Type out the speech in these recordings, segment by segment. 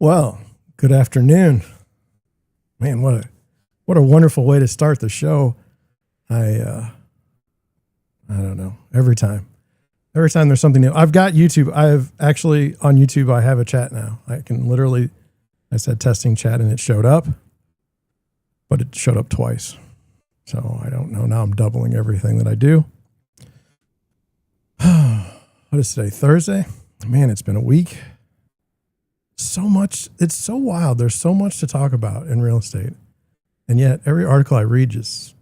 Well, good afternoon. Man, what a wonderful way to start the show. I don't know. Every time there's something new. I've got YouTube. I've actually on YouTube I have a chat now. I said testing chat and it showed up, but it showed up twice. So I don't know. Now I'm doubling everything that I do. What is today? Thursday? Man, it's been a week. So much. It's so wild. There's so much to talk about in real estate. And yet every article I read just,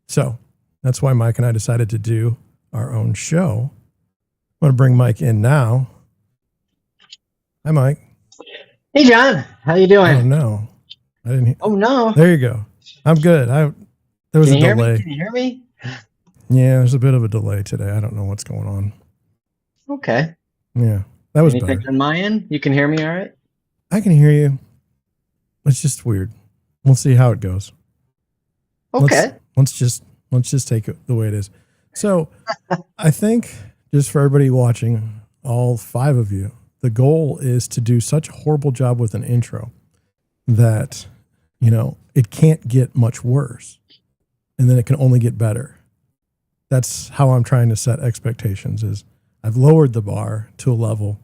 So that's why Mike and I decided to do our own show. I'm going to bring Mike in now. Hi, Mike. Hey, John. How you doing? Oh, no. I didn't. Oh, no. There you go. I'm good. There was a delay. Can you hear me? Yeah, there's a bit of a delay today. I don't know what's going on. Okay. Yeah, that was Anything better. on my end? You can hear me all right? I can hear you. It's just weird. We'll see how it goes. Okay. Let's just take it the way it is. So I think just for everybody watching, all 5 of you, the goal is to do such a horrible job with an intro that, it can't get much worse. And then it can only get better. That's how I'm trying to set expectations is I've lowered the bar to a level,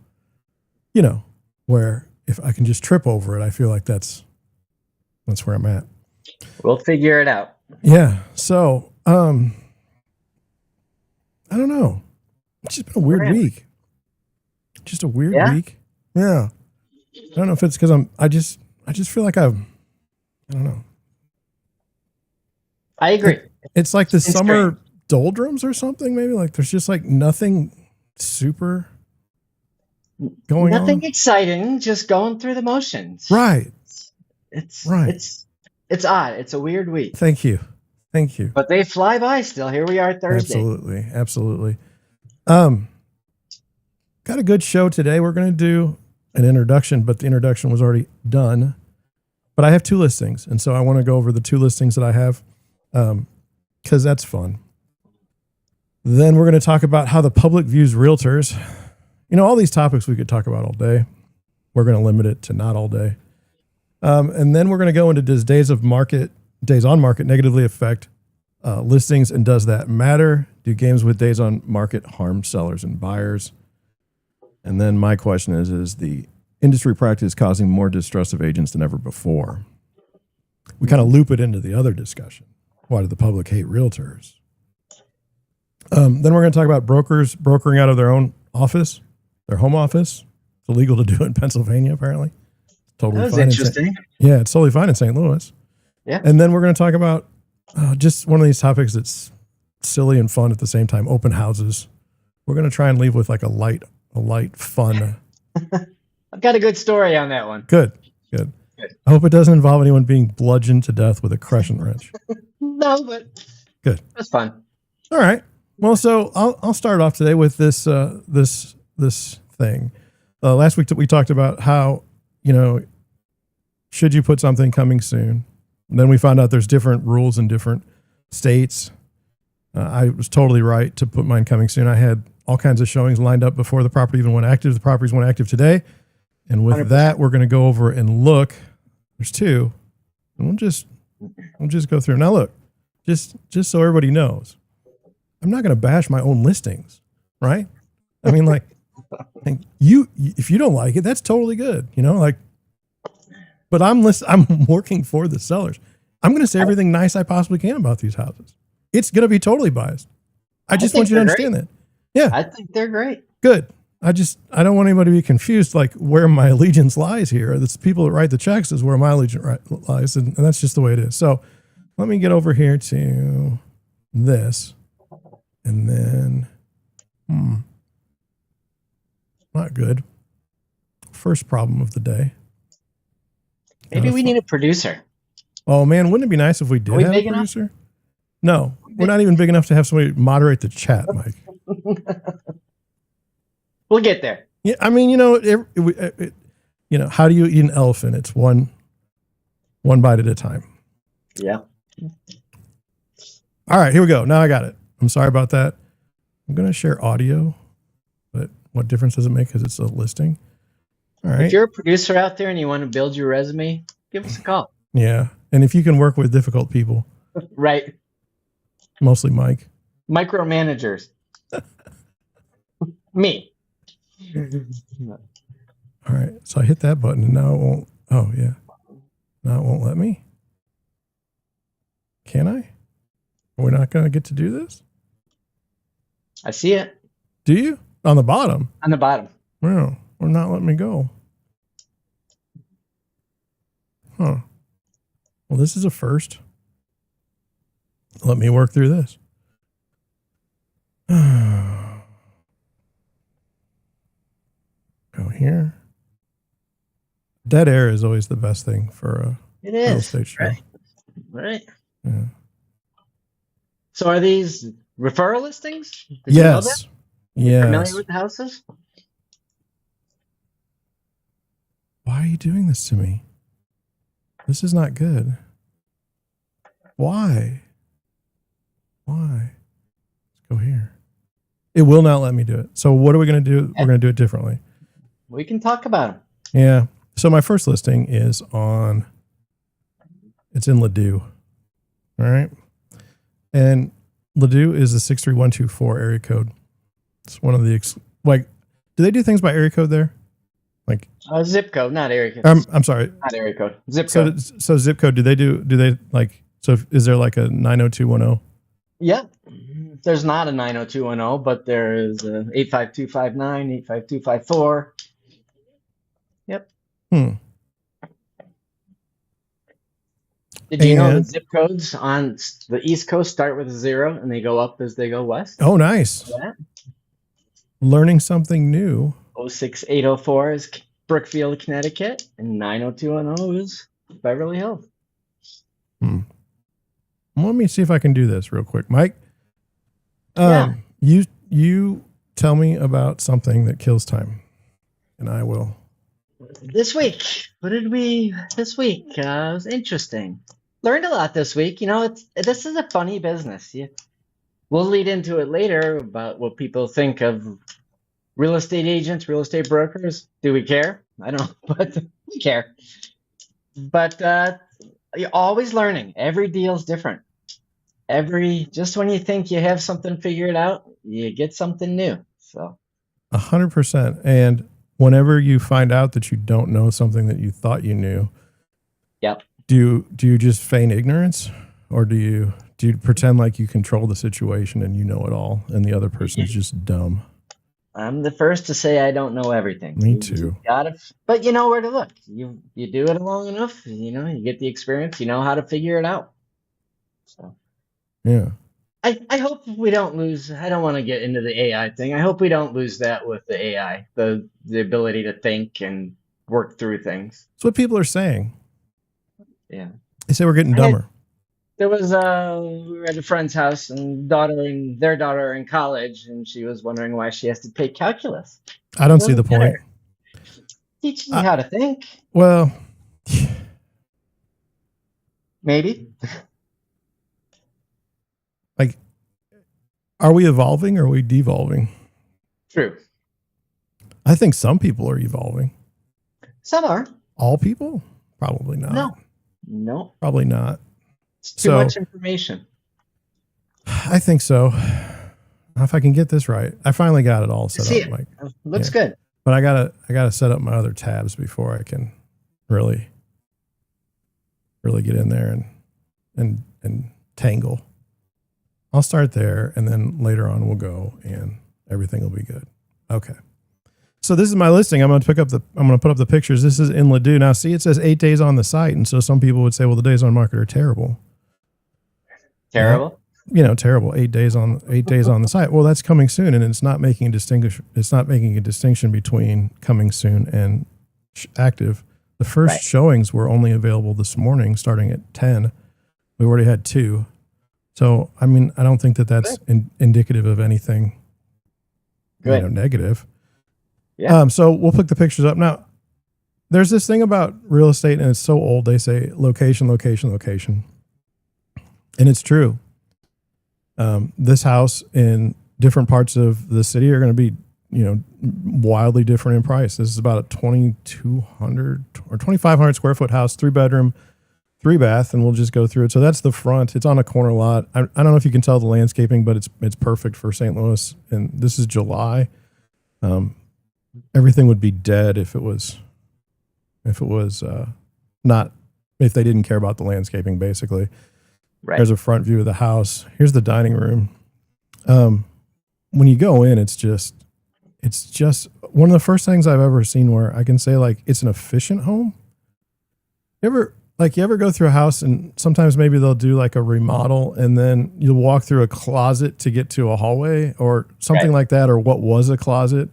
where if I can just trip over it, I feel like that's where I'm at. We'll figure it out. Yeah. So, I don't know. It's just been a weird week. Just a weird week. Yeah. I don't know if it's because I just feel like I don't know. I agree. It's like the summer doldrums or something, maybe like there's just like nothing super going on. Nothing exciting, just going through the motions. Right. It's right. It's odd. It's a weird week. Thank you. But they fly by still. Here we are Thursday. Absolutely. Got a good show today. We're going to do an introduction, but the introduction was already done. But I have 2 listings, and so I want to go over the 2 listings that I have because that's fun. Then we're going to talk about how the public views realtors. All these topics we could talk about all day. We're going to limit it to not all day. And then we're going to go into does days on market negatively affect listings, and does that matter? Do games with days on market harm sellers and buyers? And then my question is the industry practice causing more distrust of agents than ever before? We kind of loop it into the other discussion. Why do the public hate realtors? Then we're going to talk about brokers brokering out of their own office, their home office. It's illegal to do it in Pennsylvania, apparently. Totally that was fine. Interesting. Yeah, it's totally fine in St. Louis. Yeah. And then we're going to talk about just one of these topics that's silly and fun at the same time, open houses. We're going to try and leave with like a light fun. I've got a good story on that one. Good. I hope it doesn't involve anyone being bludgeoned to death with a crescent wrench. No, but good. That's fun. All right. Well, so I'll start off today with this thing. Last week we talked about how, should you put something coming soon? And then we found out there's different rules in different states. I was totally right to put mine coming soon. I had all kinds of showings lined up before the property even went active. The properties went active today. And with 100%. That, we're going to go over and look. There's 2. And we'll just go through. Now look, just so everybody knows, I'm not going to bash my own listings, right? I mean, like if you don't like it, that's totally good. But I'm working for the sellers. I'm going to say everything nice I possibly can about these houses. It's going to be totally biased. I just want you to understand that. Yeah. I think they're great. Good. I don't want anybody to be confused, like where my allegiance lies here. The people that write the checks is where my allegiance lies. And that's just the way it is. So let me get over here to this. And then, not good. First problem of the day. Maybe we need a producer. Oh man, wouldn't it be nice if we did have a producer? Enough? No, we're not even big enough to have somebody moderate the chat, Mike. We'll get there. Yeah, I mean, how do you eat an elephant? It's one bite at a time. Yeah. All right, here we go. Now I got it. I'm sorry about that. I'm going to share audio, but what difference does it make because it's a listing? All right. If you're a producer out there and you want to build your resume, give us a call. Yeah. And if you can work with difficult people, Right. mostly Mike. Micromanagers. Me. All right. So I hit that button and now it won't. Oh, yeah. Now it won't let me. Can I? We're not going to get to do this? I see it. Do you? On the bottom? On the bottom. No. We're not letting me go. Huh. Well, this is a first. Let me work through this. Go here. Dead air is always the best thing for a It real is. estate show. Right. Yeah. So are these referral listings? Did you know that? Yes. Familiar Yes. with the houses? Why are you doing this to me? This is not good. Why? Why? Let's go here. It will not let me do it. So what are we going to do? We're going to do it differently. We can talk about them. Yeah. So my first listing is it's in Ladue. All right. And Ladue is the 63124 area code. It's one of the, do they do things by area code there? Like Zip code, not area code. I'm sorry. Not area code. Zip code. So zip code, is there like a 90210? Yeah. There's not a 90210, but there is a 85259, 85254. Yep. Did you know the zip codes on the East Coast start with a 0 and they go up as they go west? Oh, nice. Yeah. Learning something new. 06804 is Brookfield, Connecticut, and 90210 is Beverly Hills. Let me see if I can do this real quick. Mike, Yeah. you tell me about something that kills time, and I will. This week, this week? It was interesting. Learned a lot this week. You know, this is a funny business. We'll lead into it later about what people think of real estate agents, real estate brokers. Do we care? I don't know, but we care. But you're always learning. Every deal's different. Just when you think you have something figured out, you get something new. So 100%. And whenever you find out that you don't know something that you thought you knew, yep. Do you just feign ignorance, or do you pretend like you control the situation and you know it all, and the other person is just dumb? I'm the first to say I don't know everything. Me too. But you know where to look. You do it long enough, you get the experience, you know how to figure it out. So yeah. I hope we don't lose. I don't want to get into the AI thing. I hope we don't lose that with the AI, the ability to think and work through things. That's what people are saying. Yeah. They say we're getting dumber. There was we were at a friend's house, and their daughter in college, and she was wondering why she has to take calculus. I don't see the point. Teach me how to think. Well, maybe. Like, are we evolving or are we devolving? True. I think some people are evolving. Some are. All people? Probably not. No. Probably not. It's too much information. I think so. If I can get this right. I finally got it all set up. Like, looks good. But I gotta set up my other tabs before I can really get in there and tangle. I'll start there, and then later on we'll go and everything will be good. Okay. So this is my listing. I'm going to put up the pictures. This is in Ladue. Now, see, it says 8 days on the site. And so some people would say, well, the days on market are terrible. Terrible? Terrible. 8 days on the site. Well, that's coming soon. And it's not making a distinction between coming soon and active. The first showings were only available this morning, starting at 10. We already had 2. So, I mean, I don't think that's indicative of anything negative. Yeah. So we'll pick the pictures up. Now, there's this thing about real estate, and it's so old. They say location, location, location. And it's true. This house in different parts of the city are going to be, wildly different in price. This is about a 2,200 or 2,500 square foot house, 3-bedroom, 3-bath, and we'll just go through it. So that's the front. It's on a corner lot. I don't know if you can tell the landscaping, but it's perfect for St. Louis. And this is July. Everything would be dead if they didn't care about the landscaping, basically. Right. There's a front view of the house. Here's the dining room. When you go in, it's just one of the first things I've ever seen where I can say, like, it's an efficient home. You ever go through a house and sometimes maybe they'll do like a remodel and then you'll walk through a closet to get to a hallway or something like that, or what was a closet,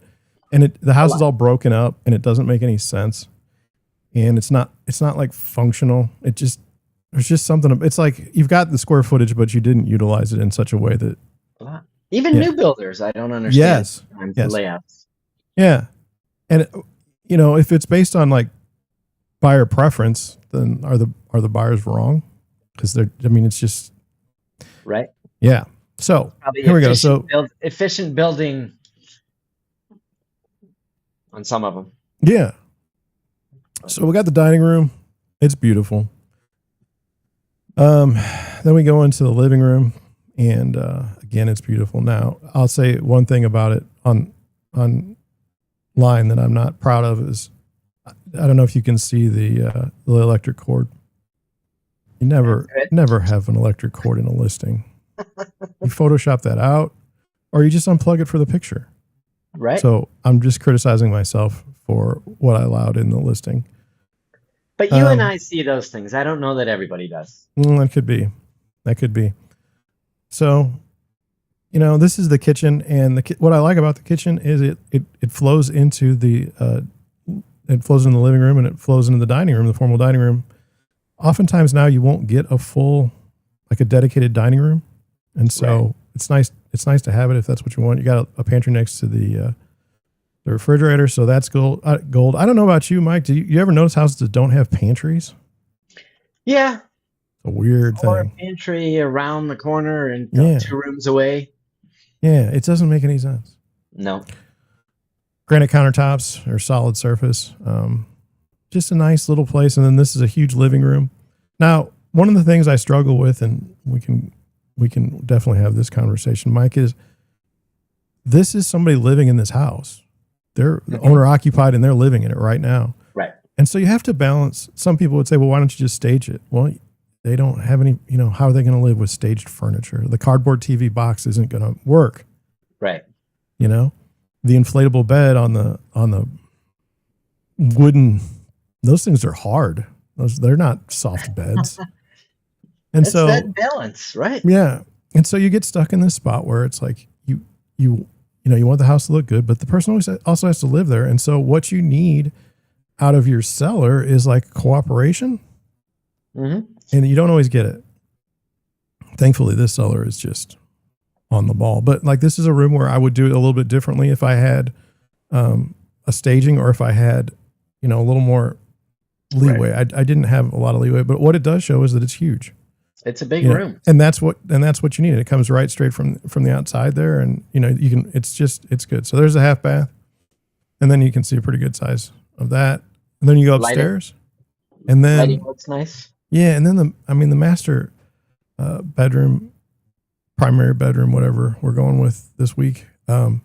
and the house is all broken up and it doesn't make any sense. And it's not like functional. There's just something. It's like you've got the square footage, but you didn't utilize it in such a way that even new builders, I don't understand the layouts. Yeah. And if it's based on like buyer preference, then are the buyers wrong? Because it's just right. Yeah. So probably here we go. So efficient building on some of them. Yeah. So we got the dining room. It's beautiful. Then we go into the living room, and again, it's beautiful. Now, I'll say one thing about it on line that I'm not proud of is, I don't know if you can see the electric cord. You never have an electric cord in a listing. You Photoshop that out, or you just unplug it for the picture. Right. So I'm just criticizing myself for what I allowed in the listing. But you and I see those things. I don't know that everybody does. That could be. So, this is the kitchen, and what I like about the kitchen is it flows into the living room, and it flows into the dining room, the formal dining room. Oftentimes now you won't get a dedicated dining room, and so it's nice. It's nice to have it if that's what you want. You got a pantry next to the refrigerator, so that's gold. I don't know about you, Mike. Do you ever notice houses that don't have pantries? Yeah. A weird thing. Or a pantry around the corner and 2 rooms away. Yeah, it doesn't make any sense. No. Granite countertops or solid surface. Just a nice little place. And then this is a huge living room. Now, one of the things I struggle with, and we can definitely have this conversation, Mike, is this is somebody living in this house. They're owner occupied and they're living in it right now. Right. And so you have to balance. Some people would say, well, why don't you just stage it? Well, they don't have any, how are they going to live with staged furniture? The cardboard TV box isn't going to work. Right. The inflatable bed on the wooden, those things are hard. They're not soft beds. And so that balance, right? Yeah. And so you get stuck in this spot where it's like you want the house to look good, but the person also has to live there. And so what you need out of your seller is like cooperation. Mm-hmm. And you don't always get it. Thankfully, this seller is just on the ball. But like, this is a room where I would do it a little bit differently if I had a staging, or if I had, a little more leeway. Right. I didn't have a lot of leeway, but what it does show is that it's huge. It's a big room, and that's what you need. It comes right straight from the outside there, and it's good. So there's a half bath, and then you can see a pretty good size of that. And then you go upstairs, and then lighting looks nice. Yeah, and then the master bedroom, primary bedroom, whatever we're going with this week. You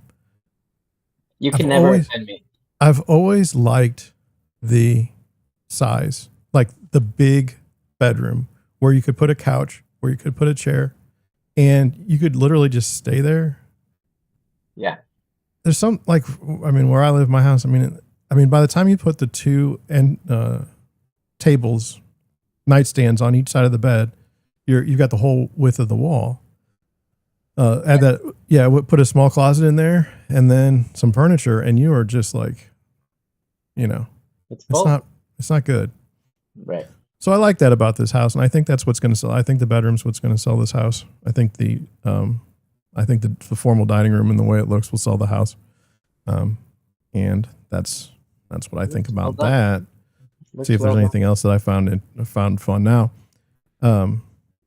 can never offend me. I've always liked the size, like the big bedroom where you could put a couch, where you could put a chair, and you could literally just stay there. Yeah. There's some, where I live, my house, by the time you put the 2 tables, nightstands on each side of the bed, you've got the whole width of the wall. Put a small closet in there and then some furniture, and you are just like, it's not good. Right. So I like that about this house, and I think that's what's going to sell. I think the bedroom's what's going to sell this house. I think the formal dining room and the way it looks will sell the house. And that's what I think about that. See if there's anything else that I found fun. Now,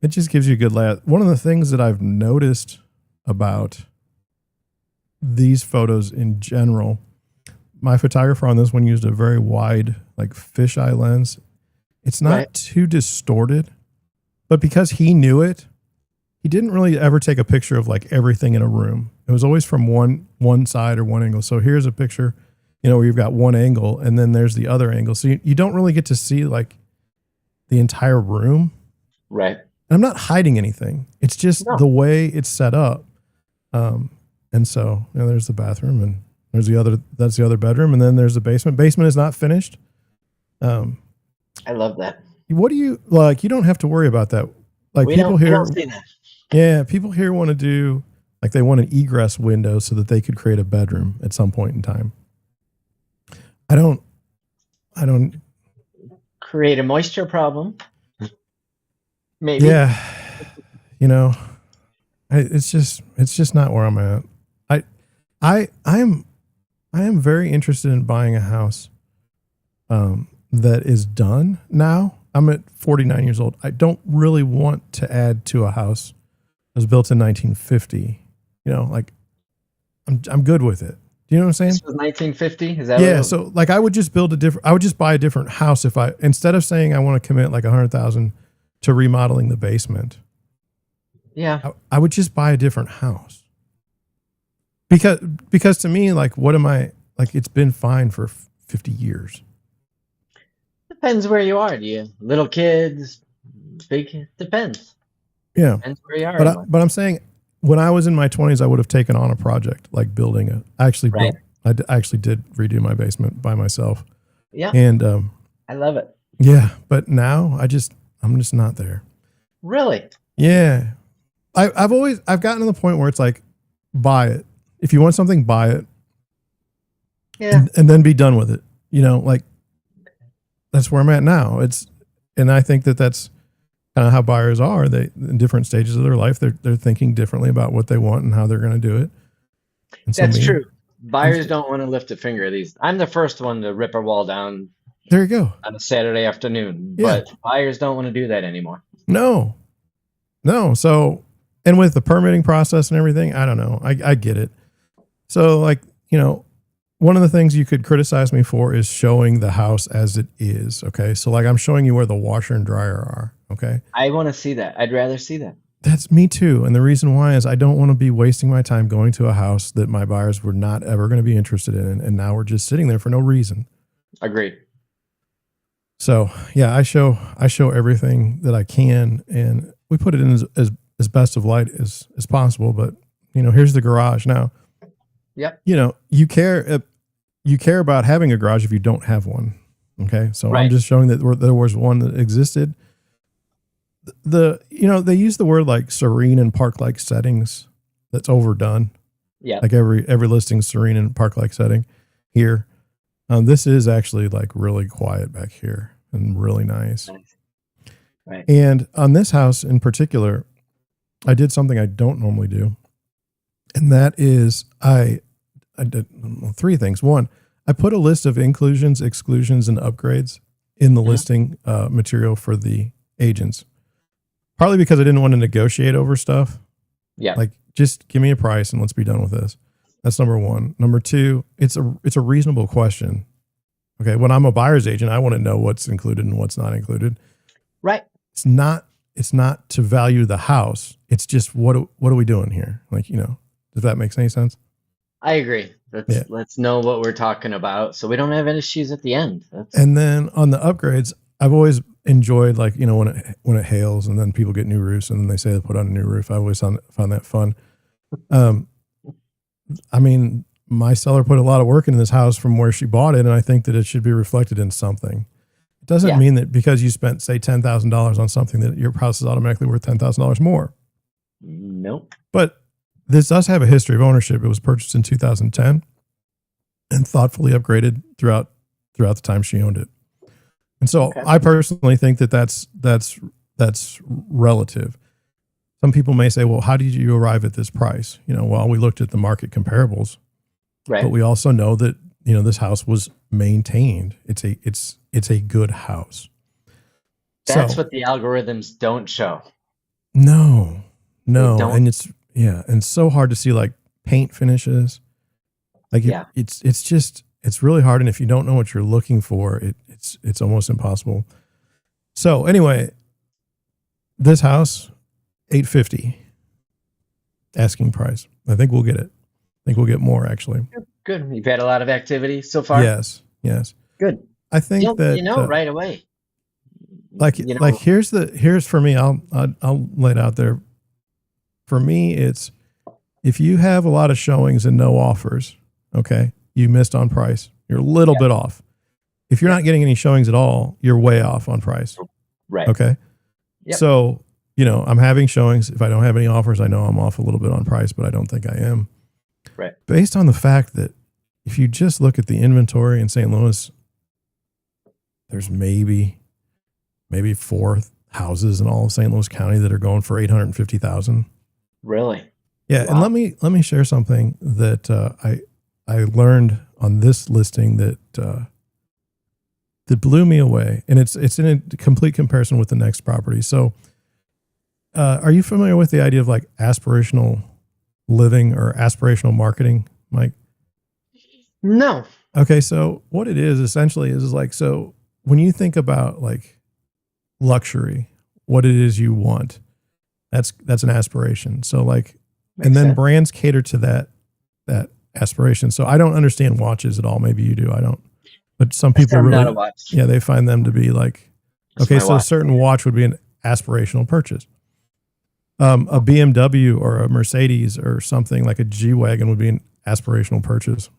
it just gives you a good layout. One of the things that I've noticed about these photos in general. My photographer on this one used a very wide, like fisheye lens. It's not too distorted, but because he knew it, he didn't really ever take a picture of like everything in a room. It was always from one side or one angle. So here's a picture, where you've got one angle and then there's the other angle. So you don't really get to see like the entire room. Right. And I'm not hiding anything. It's just the way it's set up. And so, there's the bathroom and that's the other bedroom. And then there's the basement. Basement is not finished. I love that. What do you like? You don't have to worry about that. Like We people don't here, see that. yeah, people here want to do like they want an egress window so that they could create a bedroom at some point in time. I don't Create a moisture problem. Maybe. Yeah. It's just not where I'm at. I am very interested in buying a house that is done now. I'm at 49 years old. I don't really want to add to a house that was built in 1950. Like I'm good with it. Do you know what I'm saying? This was 1950. Is that Yeah. So like I would just buy a different house instead of saying I want to commit like $100,000 to remodeling the basement. Yeah. I would just buy a different house. Because to me, like, what am I like? It's been fine for 50 years. Depends where you are. Do you little kids, big kids? Depends. Yeah. Depends where you are. But I'm saying when I was in my 20s, I would have taken on a project like building I actually did redo my basement by myself. Yeah. And I love it. yeah, but now I'm just not there. Really? Yeah. I've gotten to the point where it's like, buy it. If you want something, buy it. Yeah. And then be done with it. Like that's where I'm at now. And I think that's kind of how buyers are. They, in different stages of their life, they're thinking differently about what they want and how they're going to do it. And so That's true. Buyers don't want to lift a finger. I'm the first one to rip a wall down. There you go. On a Saturday afternoon, Yeah. but buyers don't want to do that anymore. No. So, and with the permitting process and everything, I don't know. I get it. So like, one of the things you could criticize me for is showing the house as it is. Okay. So like I'm showing you where the washer and dryer are. Okay. I want to see that. I'd rather see that. That's me too. And the reason why is I don't want to be wasting my time going to a house that my buyers were not ever going to be interested in. And now we're just sitting there for no reason. Agreed. So yeah, I show everything that I can and we put it in as best of light as possible. But here's the garage now. Yep. You care about having a garage if you don't have one. Okay. So Right. I'm just showing that there was one that existed. They use the word like serene and park-like settings. That's overdone. Yeah. Like every listing serene and park-like setting here. This is actually like really quiet back here and really nice. Right. And on this house in particular, I did something I don't normally do. And that is I did three things. One, I put a list of inclusions, exclusions, and upgrades in the listing material for the agents. Partly because I didn't want to negotiate over stuff. Yeah. Like just give me a price and let's be done with this. That's number one. Number two, it's a reasonable question. Okay. When I'm a buyer's agent, I want to know what's included and what's not included. Right. It's not to value the house. It's just, what are we doing here? Like, does that make any sense? I agree. Let's know what we're talking about so we don't have any issues at the end. And then on the upgrades, I've always enjoyed like, when it hails and then people get new roofs and then they say they put on a new roof. I always found that fun. I mean, my seller put a lot of work into this house from where she bought it. And I think that it should be reflected in something. It doesn't mean that because you spent say $10,000 on something that your house is automatically worth $10,000 more. Nope. But this does have a history of ownership. It was purchased in 2010 and thoughtfully upgraded throughout the time she owned it. And so I personally think that that's relative. Some people may say, well, how did you arrive at this price? Well, we looked at the market comparables, right. But we also know that, this house was maintained. It's a good house. That's what the algorithms don't show. No. And it's so hard to see like paint finishes. Like Yeah. it's really hard. And if you don't know what you're looking for, it's almost impossible. So anyway, this house, $850 asking price. I think we'll get it. I think we'll get more actually. Good. You've had a lot of activity so far. Yes. Good. I think Right away. like here's for me. I'll lay it out there. For me, it's if you have a lot of showings and no offers, okay, you missed on price. You're a little bit off. If you're not getting any showings at all, you're way off on price. Right. Okay. Yep. So, I'm having showings. If I don't have any offers, I know I'm off a little bit on price, but I don't think I am. Right. Based on the fact that if you just look at the inventory in St. Louis, there's maybe 4 houses in all of St. Louis County that are going for $850,000. Really? Yeah. Wow. And let me share something that I learned on this listing that blew me away. And it's in a complete comparison with the next property. So are you familiar with the idea of like aspirational living or aspirational marketing, Mike? No. Okay. So what it is essentially is like, so when you think about like luxury, what it is you want, that's an aspiration. So like, and then brands cater to that aspiration. So I don't understand watches at all. Maybe you do. I don't, but some people I'm really, not a watch. yeah, they find them to be like, okay, so a certain watch would be an aspirational purchase. A BMW or a Mercedes or something like a G-Wagon would be an aspirational purchase.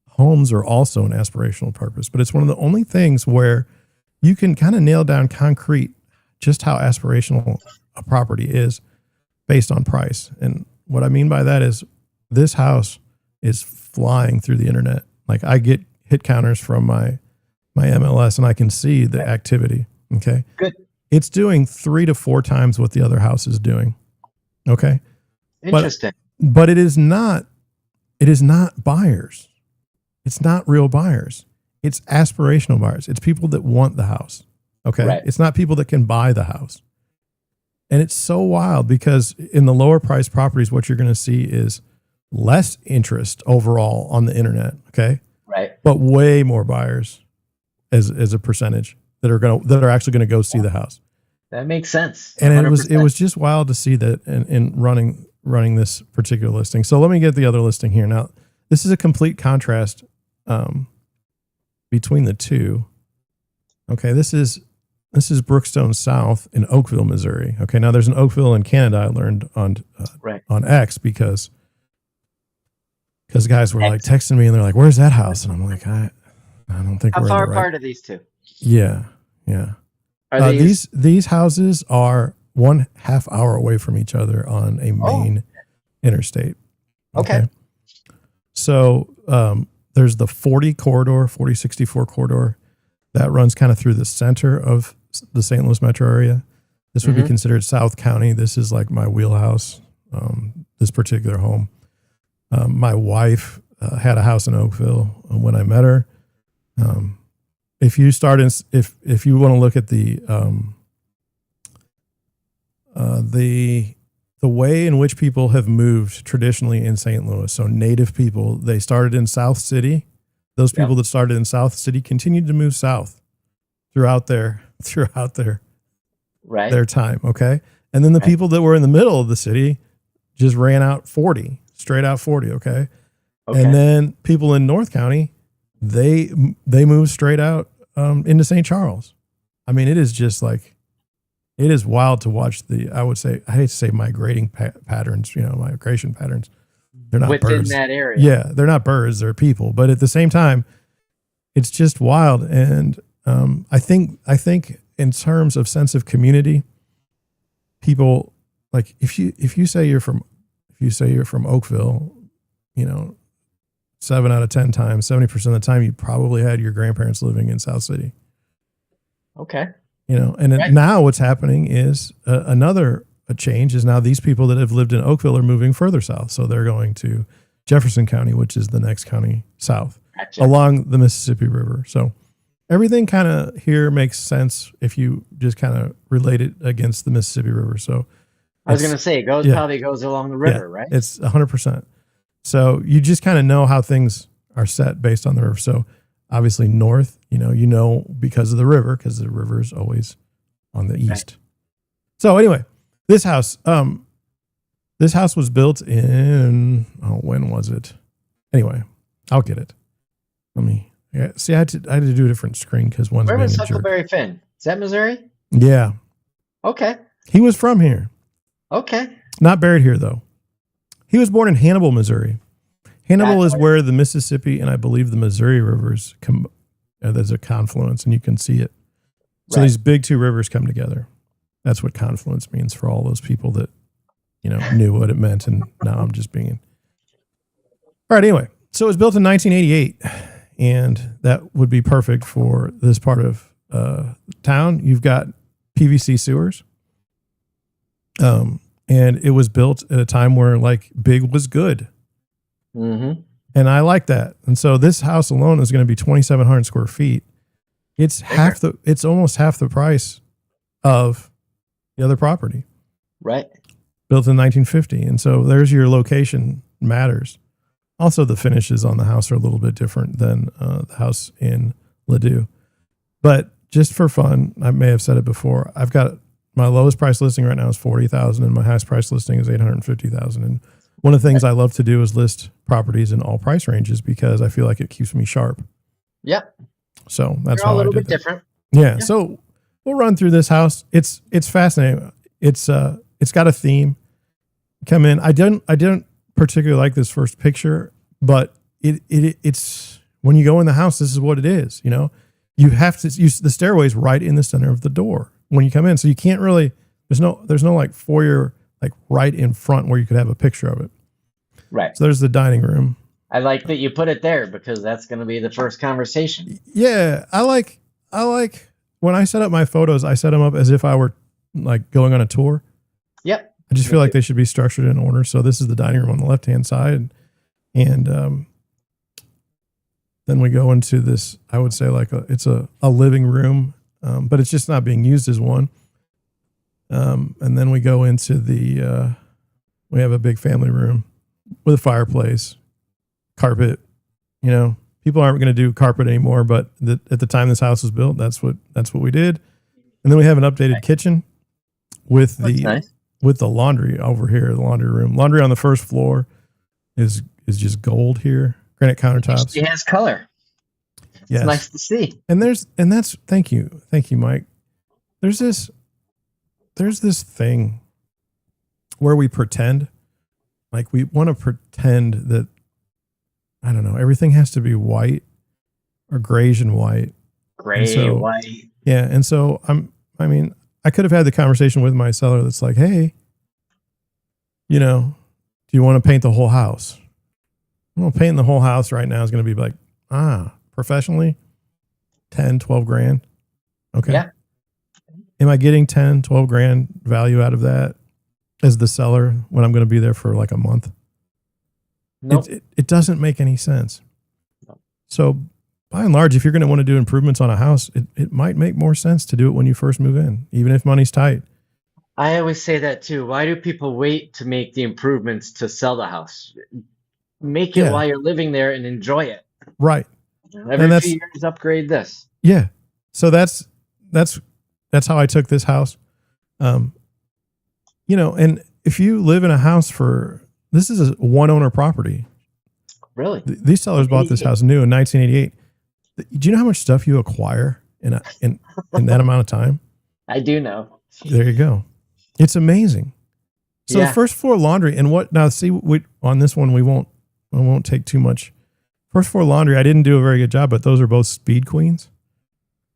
Homes are also an aspirational purpose, but it's one of the only things where you can kind of nail down concrete just how aspirational a property is based on price. And what I mean by that is this house is flying through the internet. Like I get hit counters from my MLS and I can see the activity. Okay. Good. It's doing 3 to 4 times what the other house is doing. Okay. Interesting. But it is not buyers. It's not real buyers. It's aspirational buyers. It's people that want the house. Okay. Right. It's not people that can buy the house. And it's so wild because in the lower price properties, what you're going to see is less interest overall on the internet. Okay. Right. But way more buyers as a percentage that are actually going to go see the house. That makes sense. And it was just wild to see that in running this particular listing. So let me get the other listing here. Now, this is a complete contrast between the two. Okay, this is Brookstone South in Oakville, Missouri. Okay, now there's an Oakville in Canada. I learned on X because guys were like texting me and they're like, "Where's that house?" And I'm like, I don't think how we're far apart are these two? Yeah. Are these houses are 1/2 hour away from each other on a main interstate. Okay. So there's the 4064 corridor that runs kind of through the center of the St. Louis metro area. This would be considered South County. This is like my wheelhouse, this particular home. My wife had a house in Oakville when I met her. If you want to look at the way in which people have moved traditionally in St. Louis, so native people, they started in South City. Those people that started in South City continued to move south throughout their time. Okay. And then the people that were in the middle of the city just ran out 40, straight out 40. Okay. And then people in North County, they moved straight out into St. Charles. I mean, it is just like, it is wild to watch I hate to say migrating patterns, migration patterns. They're not within birds. That area. Yeah, they're not birds, they're people. But at the same time, it's just wild. And I think in terms of sense of community, people like if you say you're from Oakville, 7 out of 10 times, 70% of the time, you probably had your grandparents living in South City. Okay. And now what's happening is another change is now these people that have lived in Oakville are moving further south. So they're going to Jefferson County, which is the next county south along the Mississippi River. So everything kind of here makes sense if you just kind of relate it against the Mississippi River. So I was going to say, probably goes along the river, right? It's 100%. So you just kind of know how things are set based on the river. So obviously north, you know, because of the river is always on the east. Right. So anyway, this house was built in, when was it? Anyway, I'll get it. I had to do a different screen because one's Where being was a jerk. Huckleberry Finn? Is that Missouri? Yeah. Okay. He was from here. Okay. Not buried here though. He was born in Hannibal, Missouri. Hannibal is where the Mississippi and I believe the Missouri rivers come. There's a confluence and you can see it. So these big two rivers come together. That's what confluence means for all those people that, knew what it meant. And now I'm just being. All right. Anyway, so it was built in 1988 and that would be perfect for this part of town. You've got PVC sewers. And it was built at a time where like big was good. Mm-hmm. And I like that. And so this house alone is going to be 2,700 square feet. It's almost half the price of the other property. Right. Built in 1950. And so there's your location matters. Also, the finishes on the house are a little bit different than the house in Ladue. But just for fun, I may have said it before. I've got my lowest price listing right now is $40,000 and my highest price listing is $850,000. And one of the things I love to do is list properties in all price ranges because I feel like it keeps me sharp. Yep. So that's They're all how a little I did bit that. different. Yeah. So we'll run through this house. It's fascinating. It's got a theme. Come in. I didn't particularly like this first picture, but it's when you go in the house, this is what it is. You have to use the stairways right in the center of the door when you come in. So you can't really, there's no like foyer, like right in front where you could have a picture of it. Right. So there's the dining room. I like that you put it there because that's going to be the first conversation. Yeah. I like when I set up my photos, I set them up as if I were like going on a tour. Yep. I just feel like they should be structured in order. So this is the dining room on the left-hand side. And then we go into this, I would say it's a living room, but it's just not being used as one. And then we go into we have a big family room with a fireplace, carpet. People aren't going to do carpet anymore, but at the time this house was built, that's what we did. And then we have an updated kitchen with with the laundry over here, the laundry room. Laundry on the first floor is just gold here, granite countertops. It has color. It's nice to see. And that's thank you, Mike. There's this thing where we pretend, like we want to pretend that, I don't know, everything has to be white or grayish and white. White. Yeah. And so I could have had the conversation with my seller that's like, hey, do you want to paint the whole house? Well, painting the whole house right now is going to be like, professionally, 10, 12 grand. Okay. Yeah. Am I getting 10, 12 grand value out of that as the seller when I'm going to be there for like a month? Nope. It doesn't make any sense. Nope. So by and large, if you're going to want to do improvements on a house, it might make more sense to do it when you first move in, even if money's tight. I always say that too. Why do people wait to make the improvements to sell the house? Make it while you're living there and enjoy it. Right. Every few years, upgrade this. Yeah. So that's how I took this house. And if you live in a house this is a one owner property. Really? These sellers bought this house new in 1988. Do you know how much stuff you acquire in that amount of time? I do know. There you go. It's amazing. So the first floor laundry and on this one, I won't take too much. First floor laundry, I didn't do a very good job, but those are both Speed Queens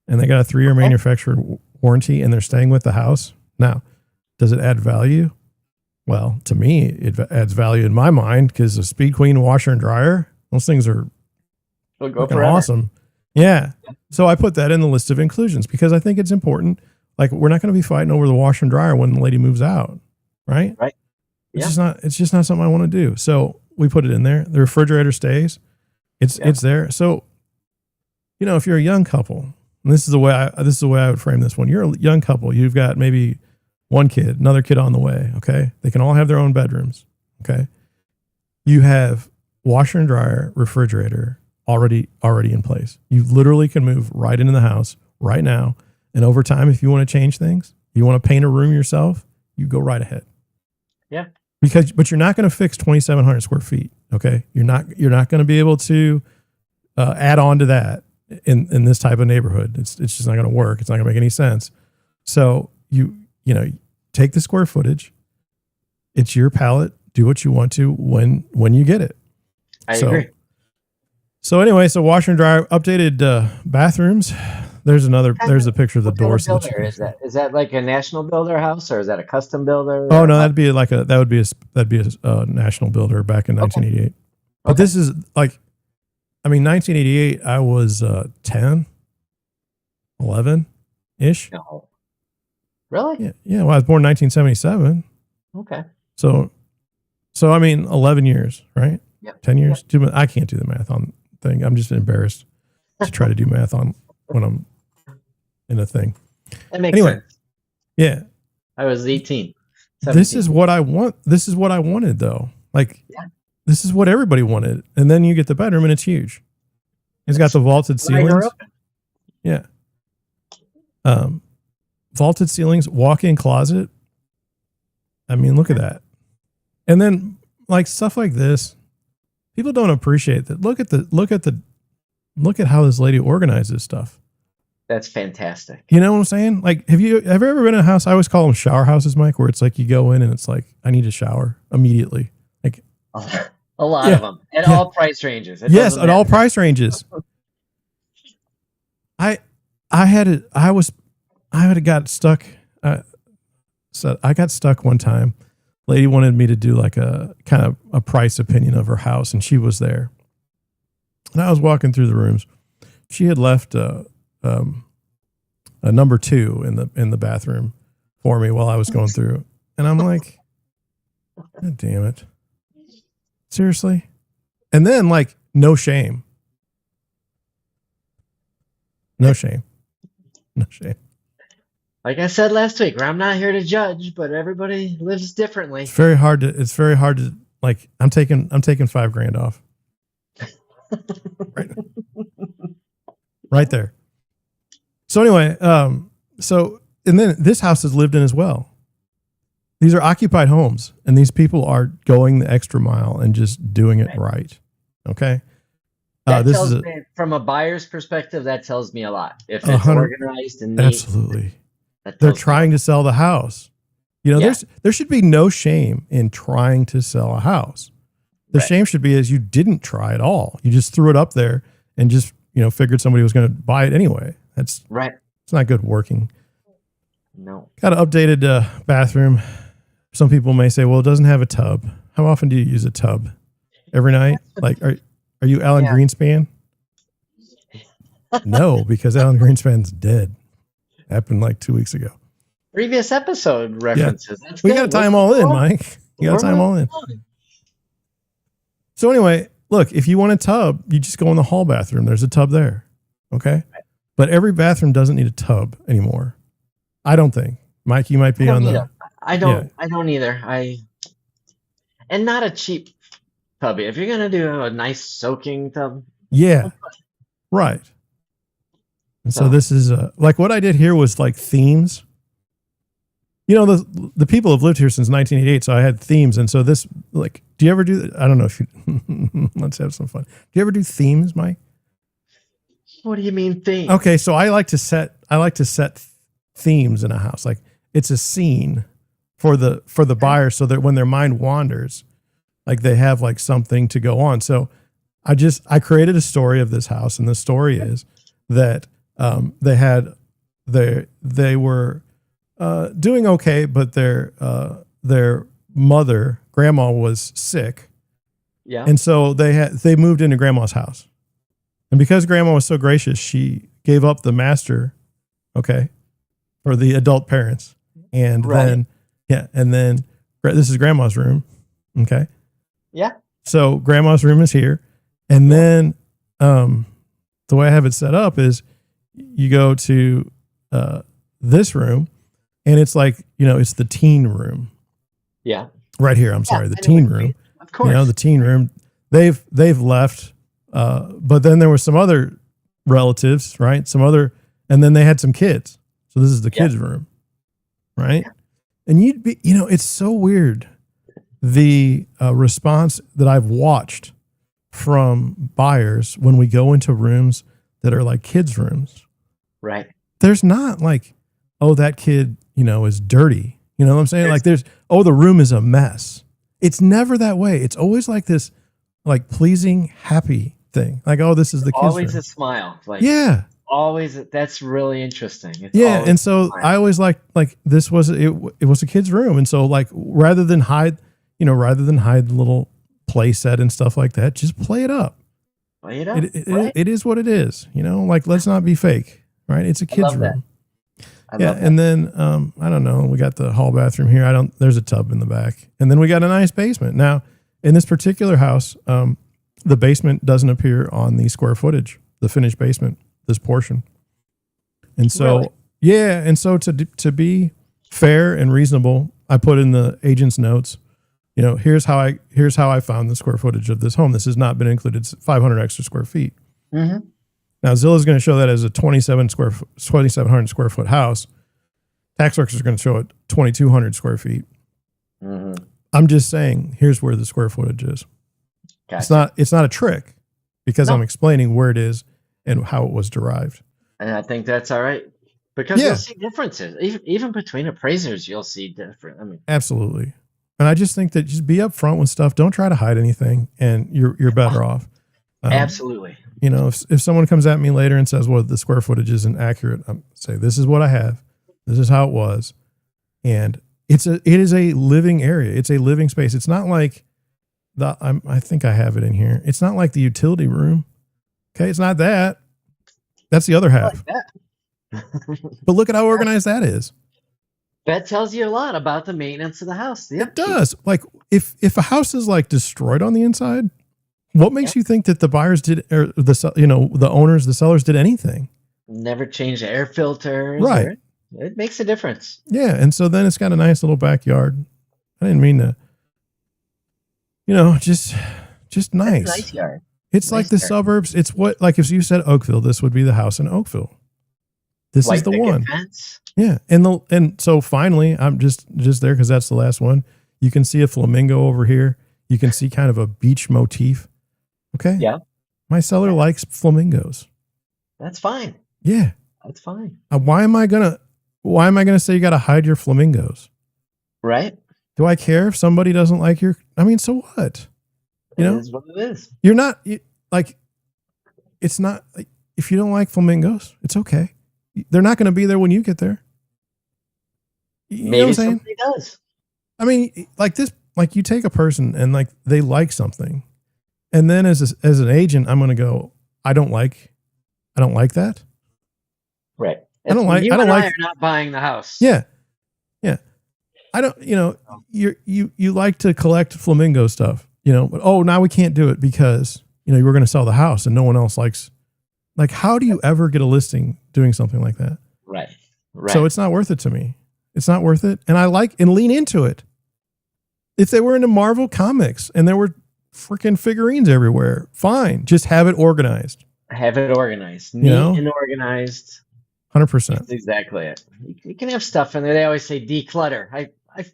and they got a 3-year manufacturer warranty and they're staying with the house. Now, does it add value? Well, to me, it adds value in my mind because a Speed Queen washer and dryer, those things are awesome. Yeah. So I put that in the list of inclusions because I think it's important. Like we're not going to be fighting over the washer and dryer when the lady moves out. Right. Right. It's just not something I want to do. So we put it in there. The refrigerator stays. It's there. So, if you're a young couple, and this is the way I would frame this one. You're a young couple. You've got maybe one kid, another kid on the way. Okay. They can all have their own bedrooms. Okay. You have washer and dryer, refrigerator already in place. You literally can move right into the house right now. And over time, if you want to change things, you want to paint a room yourself, you go right ahead. Yeah. But you're not going to fix 2,700 square feet. Okay. You're not going to be able to add on to that in this type of neighborhood. It's just not going to work. It's not going to make any sense. So you take the square footage. It's your palette. Do what you want to when you get it. I agree. So anyway, washer and dryer, updated bathrooms. There's a picture of the door. So is that like a national builder house, or is that a custom builder? Oh no, that'd be a national builder back in 1988. But this is 1988. I was 10, 11 ish. No. Really? Yeah. Well, I was born in 1977. Okay. So 11 years, right? Yep. 10 years. Yep. I can't do the math on thing. I'm just embarrassed to try to do math on when I'm in a thing. That makes sense. Yeah. I was 18. 17. This is what I want. This is what I wanted though. This is what everybody wanted. And then you get the bedroom and it's huge. It's got the vaulted ceilings. Yeah. Vaulted ceilings, walk-in closet. I mean, look at that. And then stuff like this, people don't appreciate that. Look at how this lady organizes stuff. That's fantastic. You know what I'm saying? Have you ever been in a house? I always call them shower houses, Mike, where it's you go in and it's I need a shower immediately. A lot of them at all price ranges. Yes, at all price ranges. I got stuck. So I got stuck one time. Lady wanted me to do a kind of a price opinion of her house, and she was there. And I was walking through the rooms. She had left a number 2 in the bathroom for me while I was going through, and I'm like, God damn it, seriously? And then no shame. Like I said last week, where I'm not here to judge, but everybody lives differently. It's very hard to I'm taking $5,000 off. Right there. So anyway, and then this house is lived in as well. These are occupied homes, and these people are going the extra mile and just doing it right. Okay. From a buyer's perspective, that tells me a lot. If it's organized and neat, absolutely. They're trying to sell the house. There should be no shame in trying to sell a house. The shame should be is you didn't try at all. You just threw it up there and just, figured somebody was going to buy it anyway. That's right. It's not good working. No. Got an updated bathroom. Some people may say, well, it doesn't have a tub. How often do you use a tub? Every night? Are you Alan Greenspan? No, because Alan Greenspan's dead. Happened 2 weeks ago. Previous episode references. Yeah. We got to tie them all in, Mike. You got to tie them all in. So anyway, look, if you want a tub, you just go in the hall bathroom. There's a tub there. Okay. But every bathroom doesn't need a tub anymore. I don't think. Mike, you might be on the. I don't either. And not a cheap tubby. If you're going to do a nice soaking tub. Yeah. Right. And so this is what I did here was themes. The people have lived here since 1988, so I had themes. And so this, do you ever do, I don't know if you, let's have some fun. Do you ever do themes, Mike? What do you mean themes? Okay. So I like to set themes in a house. It's a scene for the buyer so that when their mind wanders, they have something to go on. So I created a story of this house, and the story is that they were doing okay, but their mother, grandma, was sick. Yeah. And so they moved into grandma's house. And because grandma was so gracious, she gave up the master, for the adult parents. And then this is grandma's room. Okay. Yeah. So grandma's room is here. And then the way I have it set up is you go to this room, and it's it's the teen room. Yeah. Right here. I'm sorry. The teen room. Of course. The teen room. they've left. But then there were some other relatives, right? And then they had some kids. So this is the kids' room, right? Yeah. And it's so weird. The response that I've watched from buyers when we go into rooms that are like kids' rooms. Right. There's not like, oh, that kid, is dirty. You know what I'm saying? Like the room is a mess. It's never that way. It's always like this, like pleasing, happy thing. Like, oh, this is the kids' always room. A smile. Like, yeah. Always. That's really interesting. It's and so I always like this was, it was a kid's room. And so like, rather than hide the little play set and stuff like that, just play it up. Play it up. It is what it is, like, let's not be fake, right? It's a kid's room. And then, I don't know, we got the hall bathroom here. There's a tub in the back, and then we got a nice basement. Now in this particular house, the basement doesn't appear on the square footage, the finished basement, this portion. And so, and so to be fair and reasonable, I put in the agent's notes, here's how I found the square footage of this home. This has not been included. It's 500 extra square feet. Mm-hmm. Now Zillow's going to show that as a 2,700 square foot house. Taxworks is going to show it 2,200 square feet. Mm-hmm. I'm just saying, here's where the square footage is. Gotcha. It's not a trick, because I'm explaining where it is and how it was derived. And I think that's all right, because you'll see differences even between appraisers. You'll see different. I mean, absolutely. And I just think that just be upfront with stuff. Don't try to hide anything, and you're better off. Absolutely. If someone comes at me later and says, well, the square footage isn't accurate, I'm say, this is what I have. This is how it was. And it is a living area. It's a living space. It's not like I think I have it in here. It's not like the utility room. Okay. It's not that. That's the other half. Like But look at how organized that is. That tells you a lot about the maintenance of the house. It does. Like if a house is like destroyed on the inside, what makes you think that the buyers did, or the owners, the sellers did anything? Never change the air filters. Right. It makes a difference. Yeah. And so then it's got a nice little backyard. I didn't mean to, just nice. Nice yard. It's nice like the yard. Suburbs. It's what, like if you said Oakville, this would be the house in Oakville. This is the one. Fence. Yeah. And so finally, I'm just there because that's the last one. You can see a flamingo over here. You can see kind of a beach motif. Okay. Yeah. My seller likes flamingos. That's fine. Yeah. That's fine. Why am I gonna say you got to hide your flamingos? Right. Do I care if somebody doesn't like so what? It is what it is. You're not it's not like, if you don't like flamingos, it's okay. They're not going to be there when you get there. Maybe somebody does. I mean, like this, like you take a person and like they like something, and then as an agent, I'm going to go, I don't like that. Right. I don't like. You're not buying the house. Yeah. Yeah. I don't. You like to collect flamingo stuff. But now we can't do it because you were going to sell the house and no one else likes. Like, how do you ever get a listing doing something like that? Right. So it's not worth it to me. It's not worth it. And I lean into it. If they were into Marvel comics and there were freaking figurines everywhere, fine. Just have it organized. Have it organized. Neat and organized. 100%. That's exactly it. You can have stuff in there. They always say declutter. I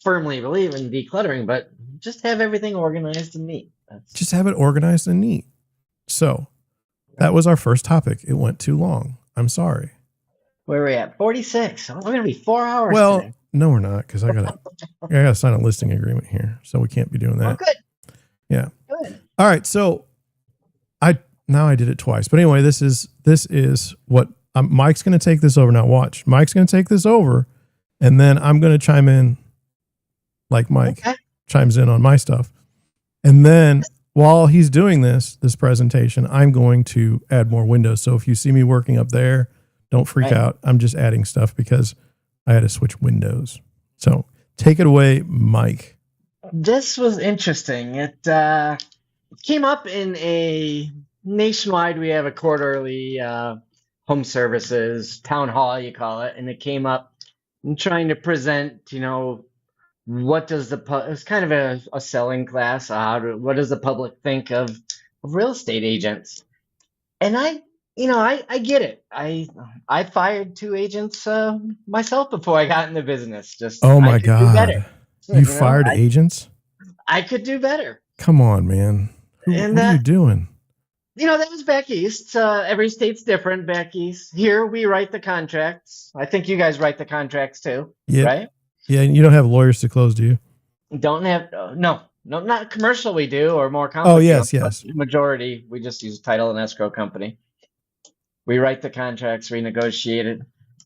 firmly believe in decluttering, but just have everything organized and neat. Just have it organized and neat. So that was our first topic. It went too long. I'm sorry. Where are we at? 46. We're going to be 4 hours today. No, we're not, because I gotta sign a listing agreement here, so we can't be doing that. Oh, good. Yeah. Good. All right. So I did it twice, but anyway, this is what Mike's going to take this over. Now watch. Mike's going to take this over, and then I'm going to chime in, like Mike chimes in on my stuff, and then while he's doing this presentation, I'm going to add more windows. So if you see me working up there, don't freak out. I'm just adding stuff because I had to switch windows. So take it away, Mike. This was interesting. It came up in a nationwide. We have a quarterly home services town hall, you call it, and it came up in trying to present, what does it's kind of a selling class. What does the public think of real estate agents? And I get it. I fired 2 agents myself before I got in the business. Just Oh I my could do better. God. You fired I agents? I could do better. Come on, man. And What are you doing? that was back east. Every state's different back east. Here we write the contracts. I think you guys write the contracts too, Yeah. right? Yeah. You don't have lawyers to close, do you? Don't have no, not commercial. We do or more Oh, complicated. yes. But majority we just use title and escrow company. We write the contracts, renegotiate it.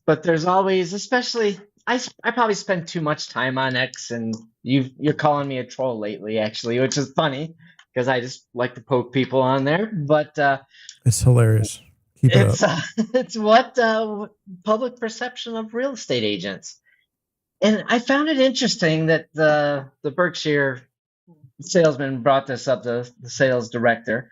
But there's always, especially, I probably spend too much time on X, and you're calling me a troll lately, actually, which is funny because I just like to poke people on there. But It's hilarious. Keep it it's up. it's what public perception of real estate agents. And I found it interesting that the Berkshire salesman brought this up, the sales director,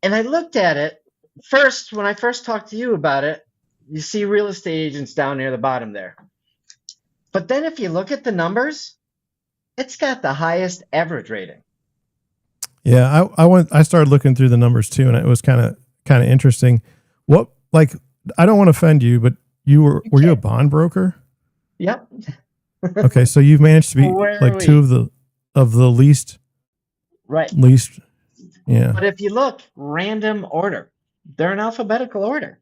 and I looked at it first when I first talked to you about it. You see real estate agents down near the bottom there. But then if you look at the numbers, it's got the highest average rating. Yeah, I started looking through the numbers too, and it was kind of interesting. What, like, I don't want to offend you, but were you a bond broker? Yep. Okay, so you've managed to be like two of the least. Right. Least. Yeah. But if you look, random order, they're in alphabetical order.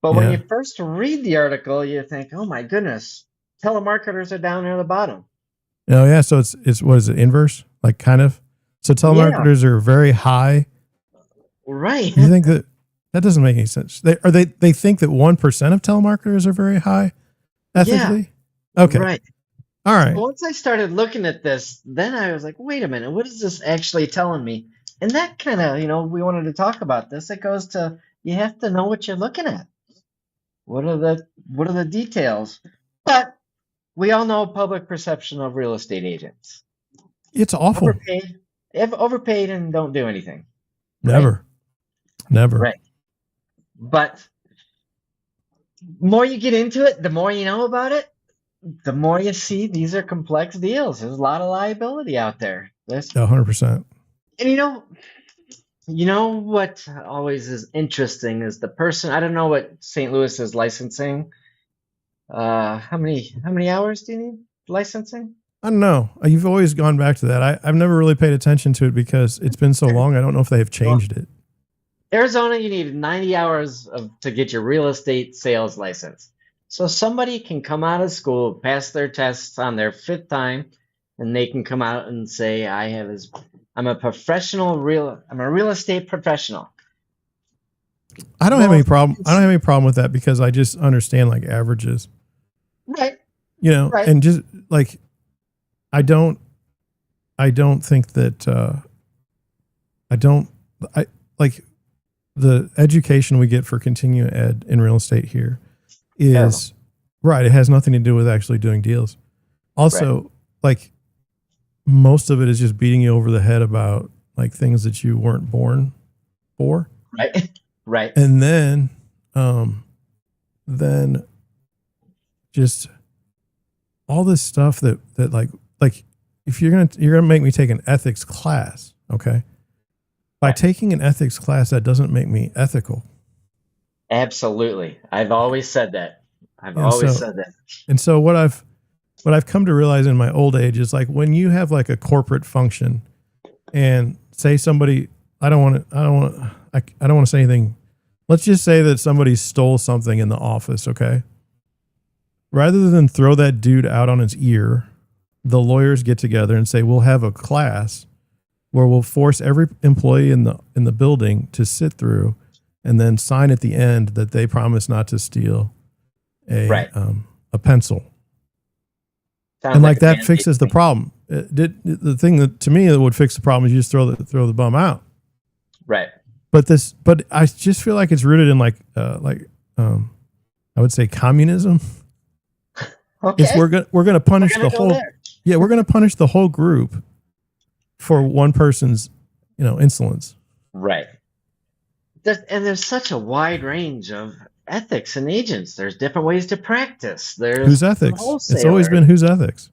But when you first read the article, you think, oh my goodness, telemarketers are down near the bottom. Oh yeah, so it's what is it, inverse? Like kind of. So telemarketers are very high. Right. You think that doesn't make any sense. They think that 1% of telemarketers are very high ethically? Yeah. Okay. Right. All right. So once I started looking at this, then I was like, wait a minute, what is this actually telling me? And that kind of, we wanted to talk about this. It goes to, you have to know what you're looking at. What are the details? But we all know public perception of real estate agents. It's awful. Overpaid and don't do anything. Never. Right? Never. Right. But more you get into it, the more you know about it, the more you see these are complex deals. There's a lot of liability out there. 100%. And you know what always is interesting is the person. I don't know what St. Louis is licensing. How many hours do you need licensing? I don't know. You've always gone back to that. I've never really paid attention to it because it's been so long. I don't know if they have changed it. Arizona, you need 90 hours to get your real estate sales license. So somebody can come out of school, pass their tests on their 5th time, and they can come out and say, I'm a real estate professional. I don't have any problem. I don't have any problem with that because I just understand like averages. Right. Right. And just like, I don't think that, I like the education we get for continuing ed in real estate here is right. It has nothing to do with actually doing deals. Also, like most of it is just beating you over the head about like things that you weren't born for. Right. Right. And then just all this stuff that like if you're gonna make me take an ethics class, okay? By taking an ethics class, that doesn't make me ethical. Absolutely. I've always said that. Said that. And so what I've come to realize in my old age is like when you have like a corporate function and say somebody, I don't want to say anything. Let's just say that somebody stole something in the office, okay? Rather than throw that dude out on his ear, the lawyers get together and say, we'll have a class where we'll force every employee in the building to sit through and then sign at the end that they promise not to steal a pencil. Sounds and like that fixes the problem. The thing that to me that would fix the problem is you just throw the bum out. Right. But I just feel like it's rooted in I would say communism. Okay. Is we're gonna punish the whole we're gonna punish the whole group for one person's insolence. Right. There's such a wide range of ethics and agents. There's different ways to practice. There's whose ethics? It's always been whose ethics.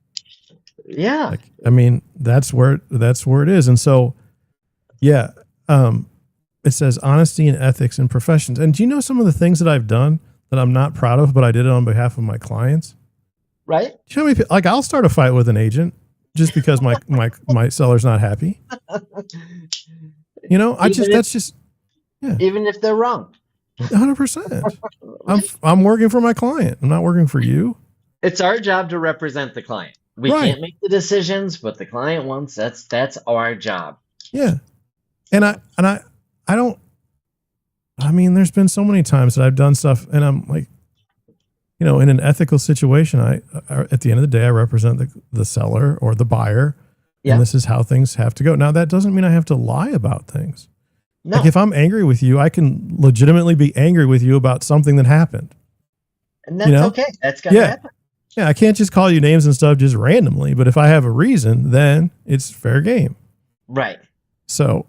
Yeah. Like, I mean, that's where it is. And so, yeah, it says honesty and ethics in professions. And do you know some of the things that I've done that I'm not proud of, but I did it on behalf of my clients? Right. Do you know how many people, like, I'll start a fight with an agent just because my seller's not happy. You know, Even if they're wrong. 100%. I'm working for my client. I'm not working for you. It's our job to represent the client. We can't make the decisions, but the client wants. That's our job. Yeah. And I don't, I mean, there's been so many times that I've done stuff and I'm like, you know, in an ethical situation, at the end of the day, I represent the seller or the buyer. Yeah. And this is how things have to go. Now, that doesn't mean I have to lie about things. No. Like if I'm angry with you, I can legitimately be angry with you about something that happened. And that's okay. That's going to happen. Yeah, I can't just call you names and stuff just randomly. But if I have a reason, then it's fair game. Right. So